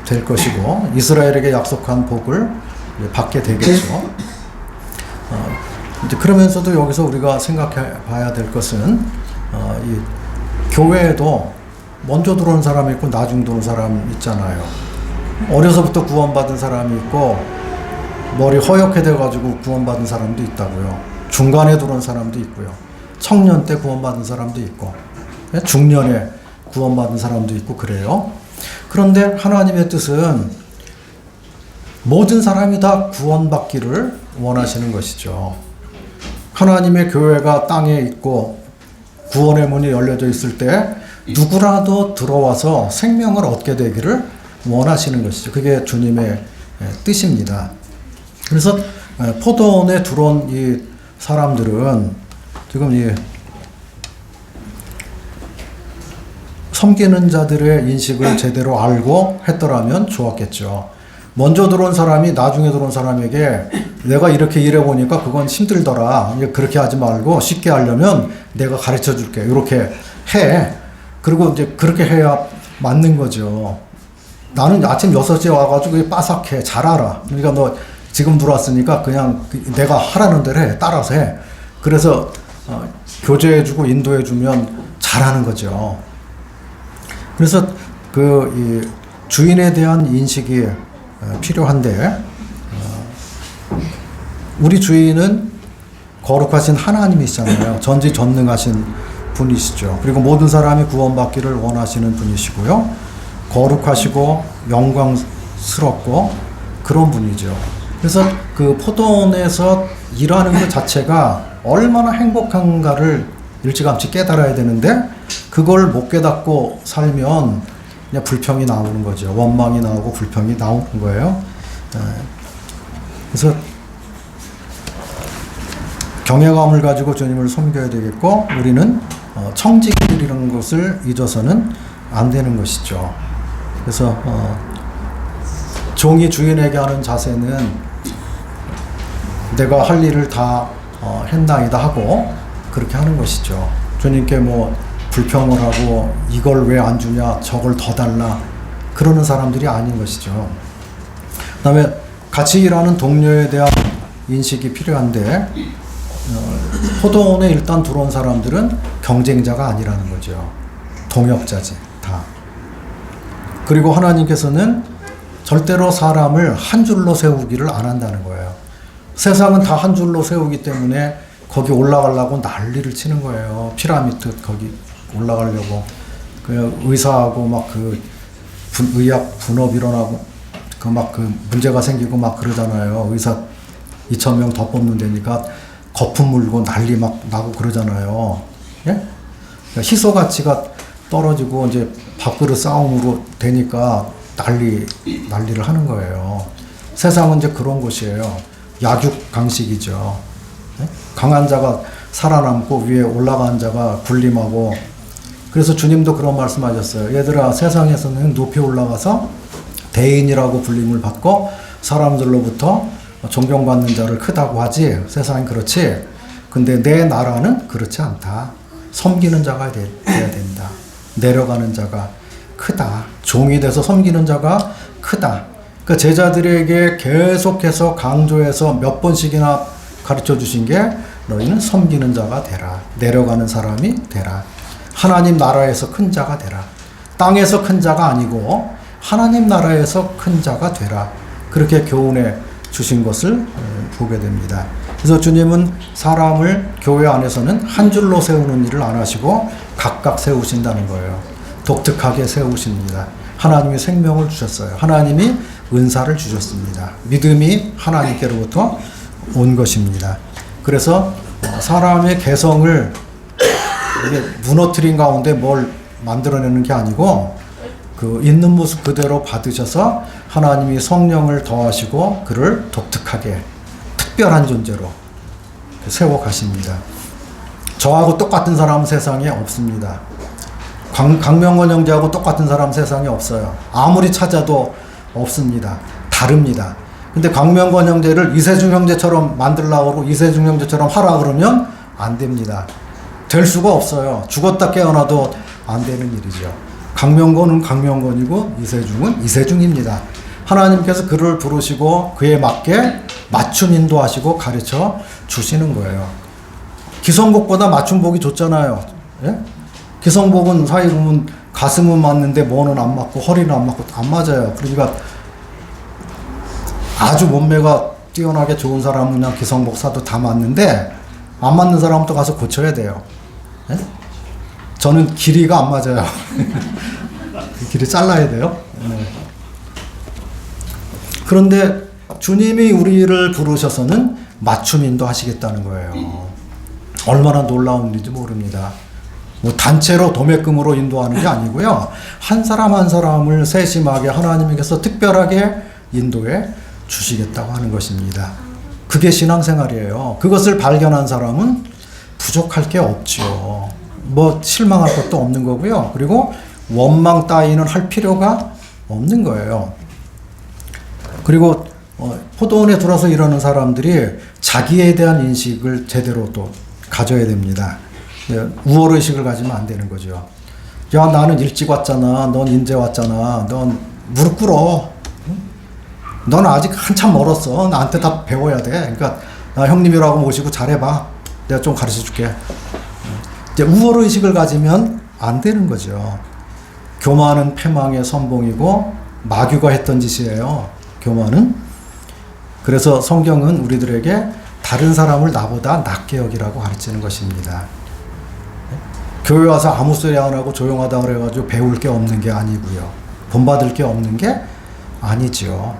될 것이고 이스라엘에게 약속한 복을 받게 되겠죠. 이제 그러면서도 여기서 우리가 생각해 봐야 될 것은 이 교회에도 먼저 들어온 사람이 있고 나중 들어온 사람이 있잖아요. 어려서부터 구원받은 사람이 있고 머리 허옇게 돼가지고 구원받은 사람도 있다고요. 중간에 들어온 사람도 있고요. 청년 때 구원받은 사람도 있고 중년에 구원받은 사람도 있고 그래요. 그런데 하나님의 뜻은 모든 사람이 다 구원받기를 원하시는 것이죠. 하나님의 교회가 땅에 있고 구원의 문이 열려져 있을 때 누구라도 들어와서 생명을 얻게 되기를 원하시는 것이죠. 그게 주님의 뜻입니다. 그래서 포도원에 들어온 이 사람들은 지금 이 섬기는 자들의 인식을 제대로 알고 했더라면 좋았겠죠. 먼저 들어온 사람이 나중에 들어온 사람에게 내가 이렇게 일해보니까 그건 힘들더라. 그렇게 하지 말고 쉽게 하려면 내가 가르쳐 줄게. 이렇게 해. 그리고 이제 그렇게 해야 맞는 거죠. 나는 아침 6시에 와가지고 빠삭해. 잘 알아. 그러니까 너 지금 들어왔으니까 그냥 내가 하라는 대로 해. 따라서 해. 그래서 교제해주고 인도해주면 잘하는 거죠. 그래서 이 주인에 대한 인식이 필요한데 우리 주인은 거룩하신 하나님이시잖아요. 전지전능하신 분이시죠. 그리고 모든 사람이 구원받기를 원하시는 분이시고요. 거룩하시고 영광스럽고 그런 분이죠. 그래서 그 포도원에서 일하는 것 자체가 얼마나 행복한가를 일찌감치 깨달아야 되는데 그걸 못 깨닫고 살면 그냥 불평이 나오는 거죠. 원망이 나오고 불평이 나오는 거예요. 그래서 경외감을 가지고 주님을 섬겨야 되겠고 우리는 청지기들이라는 것을 잊어서는 안 되는 것이죠. 그래서 종이 주인에게 하는 자세는 내가 할 일을 다 했나이다 하고 그렇게 하는 것이죠. 주님께 뭐 불평을 하고 이걸 왜 안 주냐 저걸 더 달라 그러는 사람들이 아닌 것이죠. 그 다음에 같이 일하는 동료에 대한 인식이 필요한데 포도원에 일단 들어온 사람들은 경쟁자가 아니라는 거죠. 동역자지 다. 그리고 하나님께서는 절대로 사람을 한 줄로 세우기를 안 한다는 거예요. 세상은 다 한 줄로 세우기 때문에 거기 올라가려고 난리를 치는 거예요. 피라미드 거기 올라가려고 그 의사하고 막 그 의학 분업 일어나고 그 막 그 문제가 생기고 막 그러잖아요. 의사 2,000명 더 뽑는 데니까 거품 물고 난리 막 나고 그러잖아요. 예? 그러니까 희소 가치가 떨어지고 이제 밥그릇 싸움으로 되니까 난리를 하는 거예요. 세상은 이제 그런 곳이에요. 약육강식이죠. 예? 강한 자가 살아남고 위에 올라간 자가 군림하고 그래서 주님도 그런 말씀하셨어요. 얘들아 세상에서는 높이 올라가서 대인이라고 불림을 받고 사람들로부터 존경받는 자를 크다고 하지 세상은 그렇지. 근데 내 나라는 그렇지 않다. 섬기는 자가 돼야 된다. 내려가는 자가 크다. 종이 돼서 섬기는 자가 크다. 그 제자들에게 계속해서 강조해서 몇 번씩이나 가르쳐 주신 게 너희는 섬기는 자가 되라. 내려가는 사람이 되라. 하나님 나라에서 큰 자가 되라. 땅에서 큰 자가 아니고 하나님 나라에서 큰 자가 되라. 그렇게 교훈해 주신 것을 보게 됩니다. 그래서 주님은 사람을 교회 안에서는 한 줄로 세우는 일을 안 하시고 각각 세우신다는 거예요. 독특하게 세우십니다. 하나님이 생명을 주셨어요. 하나님이 은사를 주셨습니다. 믿음이 하나님께로부터 온 것입니다. 그래서 사람의 개성을 무너뜨린 가운데 뭘 만들어내는 게 아니고 그 있는 모습 그대로 받으셔서 하나님이 성령을 더하시고 그를 독특하게 특별한 존재로 세워 가십니다. 저하고 똑같은 사람은 세상에 없습니다. 강명건 형제하고 똑같은 사람 세상에 없어요. 아무리 찾아도 없습니다. 다릅니다. 근데 강명건 형제를 이세중 형제처럼 만들려고 그러고 이세중 형제처럼 하라 그러면 안 됩니다. 될 수가 없어요. 죽었다 깨어나도 안 되는 일이죠. 강명건은 강명건이고 이세중은 이세중입니다. 하나님께서 그를 부르시고 그에 맞게 맞춤 인도하시고 가르쳐 주시는 거예요. 기성복보다 맞춤복이 좋잖아요. 예? 기성복은 사이 보면 가슴은 맞는데 뭐는 안 맞고 허리는 안 맞고 안 맞아요. 그러니까 아주 몸매가 뛰어나게 좋은 사람은 그냥 기성복 사도 다 맞는데 안 맞는 사람은 또 가서 고쳐야 돼요. 예? 저는 길이가 안 맞아요. 길이 잘라야 돼요. 네. 그런데 주님이 우리를 부르셔서는 맞춤 인도하시겠다는 거예요. 얼마나 놀라운 일인지 모릅니다. 뭐 단체로 도매금으로 인도하는 게 아니고요. 한 사람 한 사람을 세심하게 하나님께서 특별하게 인도해 주시겠다고 하는 것입니다. 그게 신앙생활이에요. 그것을 발견한 사람은 부족할 게 없죠. 뭐 실망할 것도 없는 거고요. 그리고 원망 따위는 할 필요가 없는 거예요. 그리고 포도원에 들어서 일하는 사람들이 자기에 대한 인식을 제대로 또 가져야 됩니다. 우월의식을 가지면 안 되는 거죠. 야, 나는 일찍 왔잖아. 넌 인제 왔잖아. 넌 무릎 꿇어. 넌 아직 한참 멀었어. 나한테 다 배워야 돼. 그러니까 나 형님이라고 모시고 잘해봐. 내가 좀 가르쳐 줄게. 이제 우월의식을 가지면 안 되는 거죠. 교만은 패망의 선봉이고 마귀가 했던 짓이에요. 교만은. 그래서 성경은 우리들에게 다른 사람을 나보다 낮게 여기라고 가르치는 것입니다. 교회 와서 아무 소리 안 하고 조용하다 그래가지고 배울 게 없는 게 아니고요. 본받을 게 없는 게 아니죠.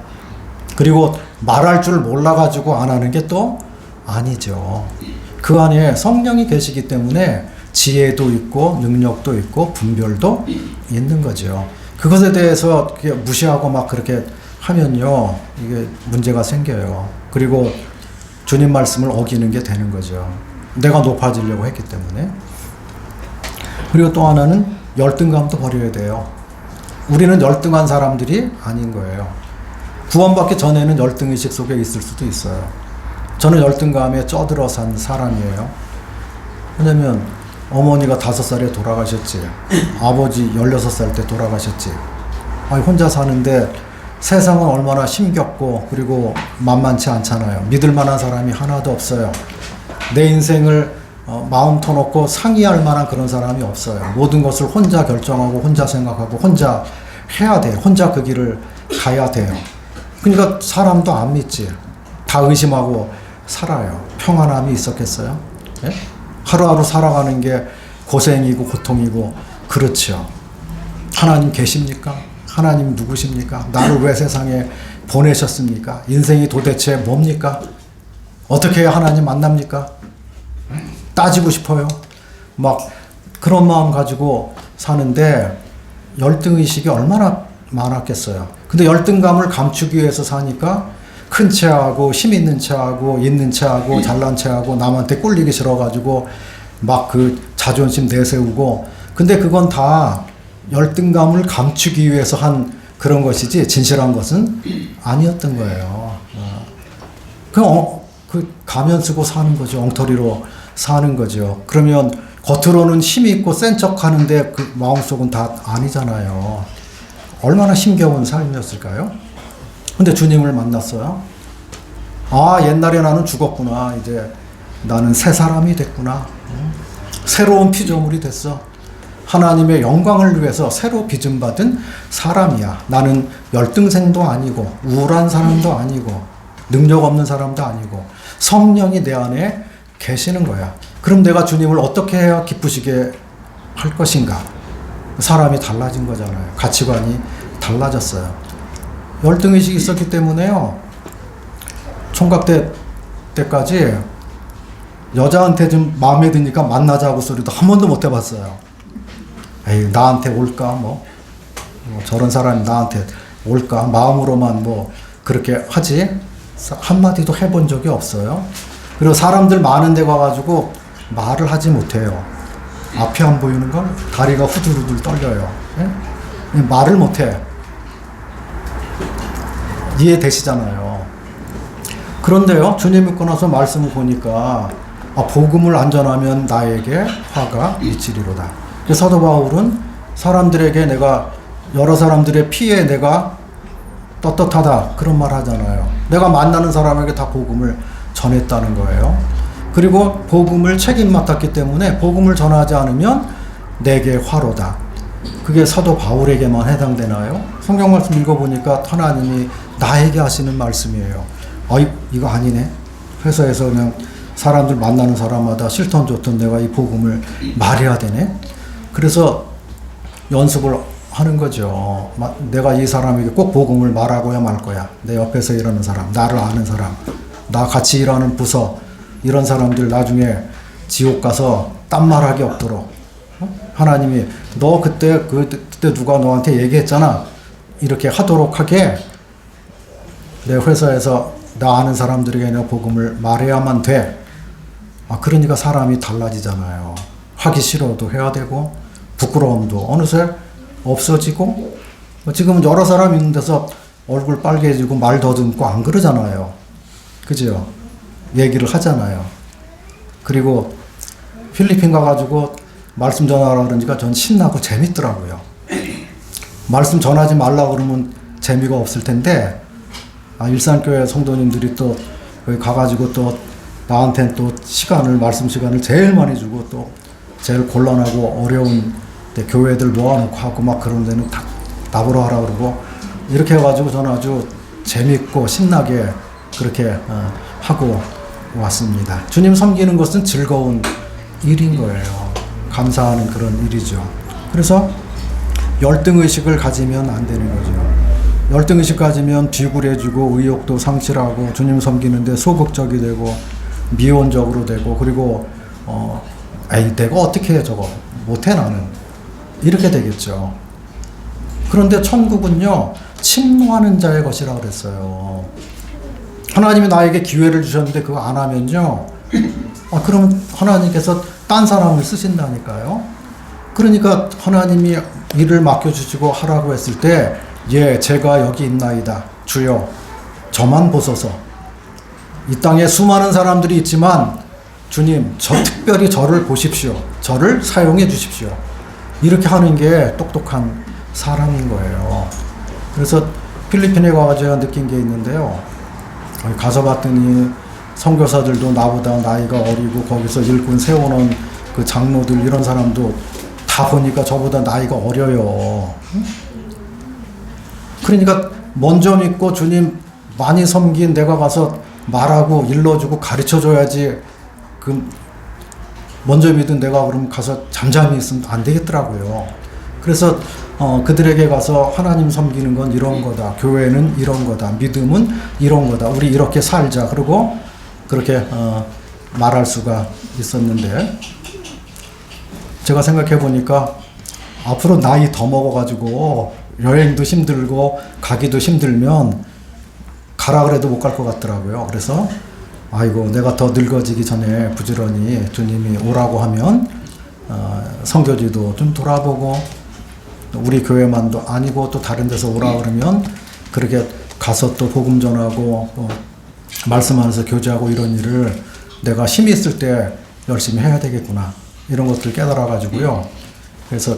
그리고 말할 줄 몰라가지고 안 하는 게 또 아니죠. 그 안에 성령이 계시기 때문에 지혜도 있고 능력도 있고 분별도 있는 거죠. 그것에 대해서 무시하고 막 그렇게 하면요, 이게 문제가 생겨요. 그리고 주님 말씀을 어기는 게 되는 거죠. 내가 높아지려고 했기 때문에. 그리고 또 하나는 열등감도 버려야 돼요. 우리는 열등한 사람들이 아닌 거예요. 구원받기 전에는 열등의식 속에 있을 수도 있어요. 저는 열등감에 쪄들어 산 사람이에요. 왜냐면 어머니가 5살에 돌아가셨지. 아버지 16살 때 돌아가셨지. 아니, 혼자 사는데 세상은 얼마나 힘겹고 그리고 만만치 않잖아요. 믿을 만한 사람이 하나도 없어요. 내 인생을 마음 터놓고 상의할 만한 그런 사람이 없어요. 모든 것을 혼자 결정하고 혼자 생각하고 혼자 해야 돼요. 혼자 그 길을 가야 돼요. 그러니까 사람도 안 믿지. 다 의심하고 살아요. 평안함이 있었겠어요? 예? 하루하루 살아가는 게 고생이고 고통이고 그렇죠. 하나님 계십니까? 하나님 누구십니까? 나를 왜 세상에 보내셨습니까? 인생이 도대체 뭡니까? 어떻게 해야 하나님 만납니까? 따지고 싶어요. 막 그런 마음 가지고 사는데 열등의식이 얼마나 많았겠어요. 근데 열등감을 감추기 위해서 사니까 큰 체하고 힘 있는 체하고 있는 체하고 잘난 체하고 남한테 꼴리기 싫어가지고 막 그 자존심 내세우고, 근데 그건 다 열등감을 감추기 위해서 한 그런 것이지 진실한 것은 아니었던 거예요. 그 가면 쓰고 사는 거죠. 엉터리로 사는 거죠. 그러면 겉으로는 힘이 있고 센 척 하는데 그 마음속은 다 아니잖아요. 얼마나 힘겨운 삶이었을까요? 근데 주님을 만났어요. 아, 옛날에 나는 죽었구나. 이제 나는 새 사람이 됐구나. 새로운 피조물이 됐어. 하나님의 영광을 위해서 새로 빚음받은 사람이야. 나는 열등생도 아니고 우울한 사람도 아니고 능력 없는 사람도 아니고 성령이 내 안에 계시는 거야. 그럼 내가 주님을 어떻게 해야 기쁘시게 할 것인가? 사람이 달라진 거잖아요. 가치관이 달라졌어요. 열등의식이 있었기 때문에요. 총각 때까지 여자한테 좀 마음에 드니까 만나자고 소리도 한 번도 못 해봤어요. 에이, 나한테 올까? 뭐 저런 사람이 나한테 올까? 마음으로만 뭐 그렇게 하지 한마디도 해본 적이 없어요. 그리고 사람들 많은 데 가가지고 말을 하지 못해요. 앞이 안 보이는 걸 다리가 후들후들 떨려요. 예? 말을 못해. 이해되시잖아요. 그런데요, 주님 믿고 나서 말씀을 보니까 복음을 안 전하면 나에게 화가 미치리로다. 그래서 사도 바울은 사람들에게 내가 여러 사람들의 피에 내가 떳떳하다 그런 말 하잖아요. 내가 만나는 사람에게 다 복음을 전했다는 거예요. 그리고 복음을 책임 맡았기 때문에 복음을 전하지 않으면 내게 화로다. 그게 사도 바울에게만 해당되나요? 성경 말씀 읽어보니까 하나님이 나에게 하시는 말씀이에요. 이거 아니네. 회사에서 그냥 사람들 만나는 사람마다 싫던 좋던 내가 이 복음을 말해야 되네. 그래서 연습을 하는 거죠. 내가 이 사람에게 꼭 복음을 말하고야 말 거야. 내 옆에서 일하는 사람, 나를 아는 사람, 나 같이 일하는 부서, 이런 사람들 나중에 지옥 가서 딴말하기 없도록 하나님이 너 그때 누가 너한테 얘기했잖아. 이렇게 하도록 하게 내 회사에서 나 아는 사람들에게 내가 복음을 말해야만 돼. 그러니까 사람이 달라지잖아요. 하기 싫어도 해야 되고 부끄러움도 어느새 없어지고 지금은 여러 사람 있는 데서 얼굴 빨개지고 말 더듬고 안 그러잖아요. 그죠? 얘기를 하잖아요. 그리고 필리핀 가가지고 말씀 전하라 그러니까 전 신나고 재밌더라고요. 말씀 전하지 말라 그러면 재미가 없을 텐데 일산교회 성도님들이 또 거기 가가지고 또 나한테는 또 말씀 시간을 제일 많이 주고 또 제일 곤란하고 어려운 교회들 모아놓고 하고 막 그런 데는 다 나보러 하라 그러고 이렇게 해가지고 저는 아주 재밌고 신나게 그렇게 하고 왔습니다. 주님 섬기는 것은 즐거운 일인 거예요. 감사하는 그런 일이죠. 그래서 열등의식을 가지면 안 되는 거죠. 열등의식 가지면 비굴해지고 의욕도 상실하고 주님 섬기는데 소극적이 되고 미온적으로 되고 그리고 에이 내가 어떻게 해 저거 못해 나는 이렇게 되겠죠. 그런데 천국은요 침노하는 자의 것이라고 그랬어요. 하나님이 나에게 기회를 주셨는데 그거 안 하면요 그러면 하나님께서 딴 사람을 쓰신다니까요. 그러니까 하나님이 일을 맡겨주시고 하라고 했을 때 예, 제가 여기 있나이다. 주여, 저만 보소서. 이 땅에 수많은 사람들이 있지만 주님, 특별히 저를 보십시오. 저를 사용해 주십시오. 이렇게 하는 게 똑똑한 사람인 거예요. 그래서 필리핀에 가서 제가 느낀 게 있는데요. 가서 봤더니 선교사들도 나보다 나이가 어리고 거기서 일꾼 세워놓은 그 장로들 이런 사람도 다 보니까 저보다 나이가 어려요. 그러니까 먼저 믿고 주님 많이 섬긴 내가 가서 말하고 일러주고 가르쳐줘야지 그 먼저 믿은 내가 그럼 가서 잠잠히 있으면 안 되겠더라고요. 그래서 그들에게 가서 하나님 섬기는 건 이런 거다. 교회는 이런 거다. 믿음은 이런 거다. 우리 이렇게 살자. 그리고 그렇게 말할 수가 있었는데 제가 생각해 보니까 앞으로 나이 더 먹어가지고 여행도 힘들고 가기도 힘들면 가라 그래도 못 갈 것 같더라고요. 그래서 아이고 내가 더 늙어지기 전에 부지런히 주님이 오라고 하면 선교지도 좀 돌아보고 우리 교회만도 아니고 또 다른 데서 오라 그러면 그렇게 가서 또 복음 전하고 말씀하면서 교제하고 이런 일을 내가 힘이 있을 때 열심히 해야 되겠구나 이런 것들 깨달아 가지고요. 그래서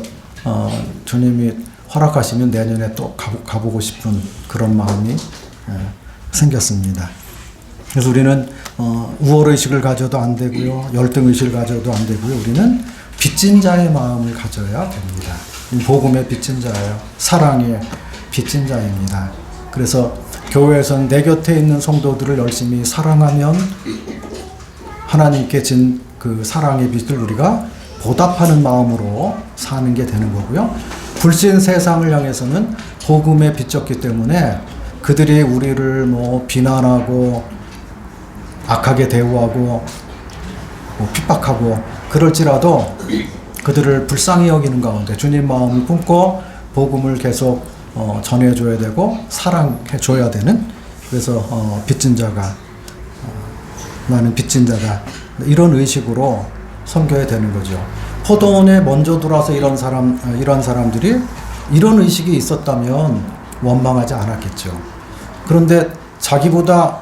주님이 허락하시면 내년에 또 가보고 싶은 그런 마음이 생겼습니다. 그래서 우리는 우월의식을 가져도 안 되고요. 열등의식을 가져도 안 되고요. 우리는 빚진 자의 마음을 가져야 됩니다. 복음의 빚진 자예요. 사랑의 빚진 자입니다. 그래서 교회에서는 내 곁에 있는 성도들을 열심히 사랑하면 하나님께 진 그 사랑의 빚을 우리가 보답하는 마음으로 사는 게 되는 거고요. 불신 세상을 향해서는 복음에 빚졌기 때문에 그들이 우리를 비난하고 악하게 대우하고 핍박하고 그럴지라도 그들을 불쌍히 여기는 가운데 주님 마음을 품고 복음을 계속 전해줘야 되고 사랑해줘야 되는 그래서 빚진 자가 나는 빚진 자다 이런 의식으로 섬겨야 되는 거죠. 포도원에 먼저 들어와서 이런 사람들이 이런 의식이 있었다면 원망하지 않았겠죠. 그런데 자기보다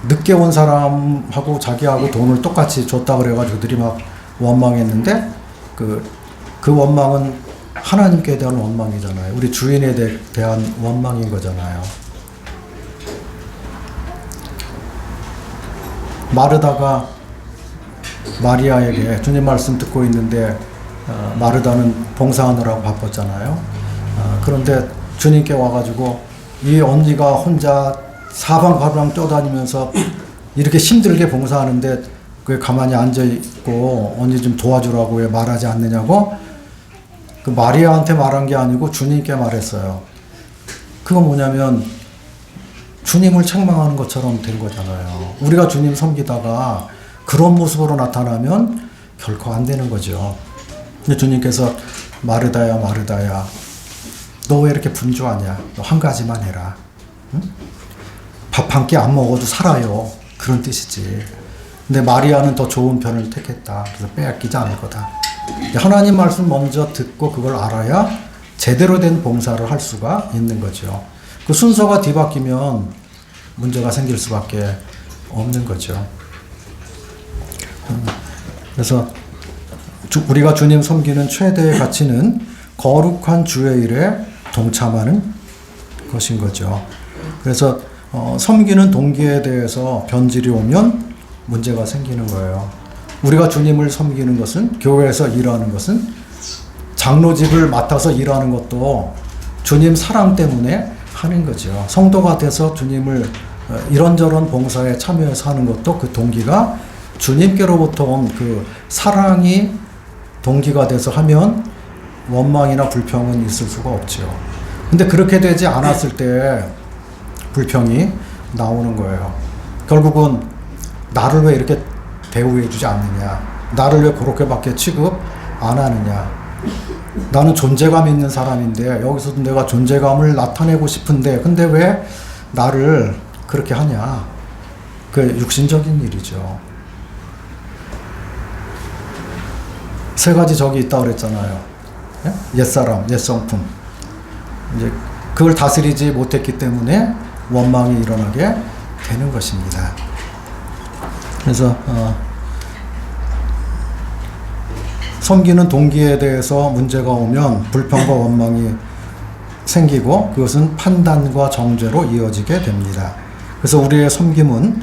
늦게 온 사람하고 자기하고 돈을 똑같이 줬다 그래가지고 그들이 막 원망했는데 그 원망은 하나님께 대한 원망이잖아요. 우리 주인에 대한 원망인 거잖아요. 마르다가 마리아에게 주님 말씀 듣고 있는데 마르다는 봉사하느라고 바빴잖아요. 그런데 주님께 와가지고 이 언니가 혼자 사방팔방 떠다니면서 이렇게 힘들게 봉사하는데 그 가만히 앉아있고 언니 좀 도와주라고 왜 말하지 않느냐고 그 마리아한테 말한 게 아니고 주님께 말했어요. 그건 뭐냐면 주님을 책망하는 것처럼 된 거잖아요. 우리가 주님 섬기다가 그런 모습으로 나타나면 결코 안 되는 거죠. 근데 주님께서 마르다야 마르다야 너 왜 이렇게 분주하냐? 너 한 가지만 해라. 응? 밥 한 끼 안 먹어도 살아요. 그런 뜻이지. 근데 마리아는 더 좋은 편을 택했다. 그래서 빼앗기지 않을 거다. 하나님 말씀 먼저 듣고 그걸 알아야 제대로 된 봉사를 할 수가 있는 거죠. 그 순서가 뒤바뀌면 문제가 생길 수밖에 없는 거죠. 그래서 우리가 주님 섬기는 최대의 가치는 거룩한 주의 일에 동참하는 것인 거죠. 그래서 섬기는 동기에 대해서 변질이 오면 문제가 생기는 거예요. 우리가 주님을 섬기는 것은 교회에서 일하는 것은 장로직을 맡아서 일하는 것도 주님 사랑 때문에 하는 거죠. 성도가 돼서 주님을 이런저런 봉사에 참여해서 하는 것도 그 동기가 주님께로부터 온 그 사랑이 동기가 돼서 하면 원망이나 불평은 있을 수가 없죠. 근데 그렇게 되지 않았을 때 불평이 나오는 거예요. 결국은 나를 왜 이렇게 대우해주지 않느냐, 나를 왜 그렇게밖에 취급 안 하느냐, 나는 존재감 있는 사람인데 여기서도 내가 존재감을 나타내고 싶은데 근데 왜 나를 그렇게 하냐. 그 육신적인 일이죠. 세 가지 적이 있다고 그랬잖아요. 예? 옛사람, 옛성품. 이제 그걸 다스리지 못했기 때문에 원망이 일어나게 되는 것입니다. 그래서 섬기는 동기에 대해서 문제가 오면 불평과 원망이 생기고 그것은 판단과 정죄로 이어지게 됩니다. 그래서 우리의 섬김은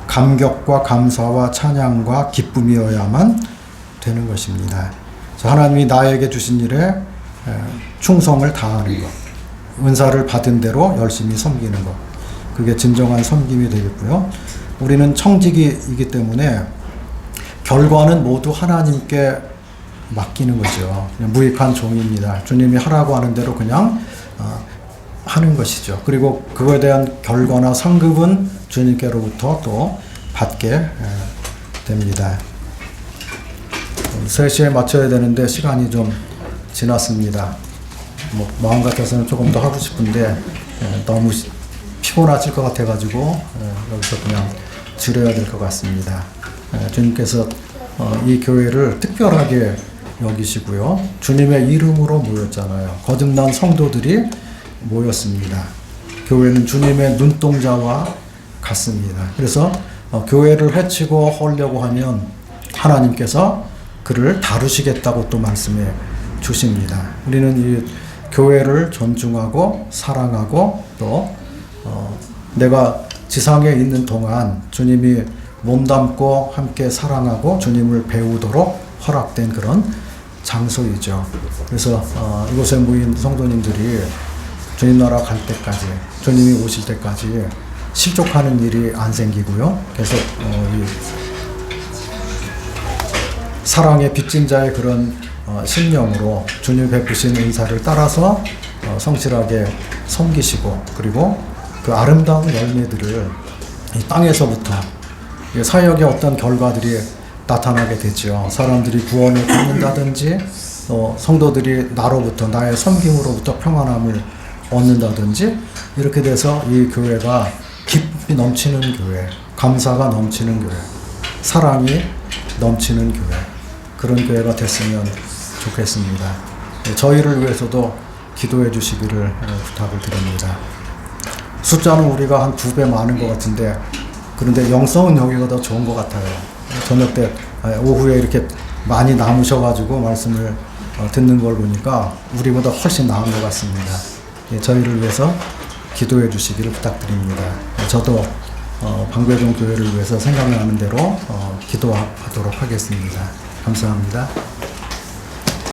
감격과 감사와 찬양과 기쁨이어야만 되는 것입니다. 하나님이 나에게 주신 일에 충성을 다하는 것, 은사를 받은 대로 열심히 섬기는 것, 그게 진정한 섬김이 되겠고요. 우리는 청직이기 때문에 결과는 모두 하나님께 맡기는 거죠. 그냥 무익한 종입니다. 주님이 하라고 하는 대로 그냥 하는 것이죠. 그리고 그거에 대한 결과나 상급은 주님께로부터 또 받게 됩니다. 3시에 맞춰야 되는데 시간이 좀 지났습니다. 마음 같아서는 조금 더 하고 싶은데 너무 피곤하실 것 같아가지고 여기서 그냥 줄여야 될 것 같습니다. 주님께서 이 교회를 특별하게 여기시고요. 주님의 이름으로 모였잖아요. 거듭난 성도들이 모였습니다. 교회는 주님의 눈동자와 같습니다. 그래서 교회를 해치고 헐려고 하면 하나님께서 그를 다루시겠다고 또 말씀해 주십니다. 우리는 이 교회를 존중하고 사랑하고 또 내가 지상에 있는 동안 주님이 몸담고 함께 사랑하고 주님을 배우도록 허락된 그런 장소이죠. 그래서 이곳에 모인 성도님들이 주님 나라 갈 때까지, 주님이 오실 때까지 실족하는 일이 안 생기고요. 계속 이 사랑의 빚진 자의 그런 신령으로 주님 베푸신 은사를 따라서 성실하게 섬기시고 그리고 그 아름다운 열매들을 이 땅에서부터 사역의 어떤 결과들이 나타나게 되죠. 사람들이 구원을 받는다든지 또 성도들이 나로부터 나의 섬김으로부터 평안함을 얻는다든지 이렇게 돼서 이 교회가 기쁨이 넘치는 교회, 감사가 넘치는 교회, 사랑이 넘치는 교회, 그런 교회가 됐으면 좋겠습니다. 저희를 위해서도 기도해 주시기를 부탁을 드립니다. 숫자는 우리가 한 2배 많은 것 같은데 그런데 영성은 여기가 더 좋은 것 같아요. 저녁 때 오후에 이렇게 많이 남으셔가지고 말씀을 듣는 걸 보니까 우리보다 훨씬 나은 것 같습니다. 저희를 위해서 기도해 주시기를 부탁드립니다. 저도 방배동 교회를 위해서 생각나는 대로 기도하도록 하겠습니다. 감사합니다.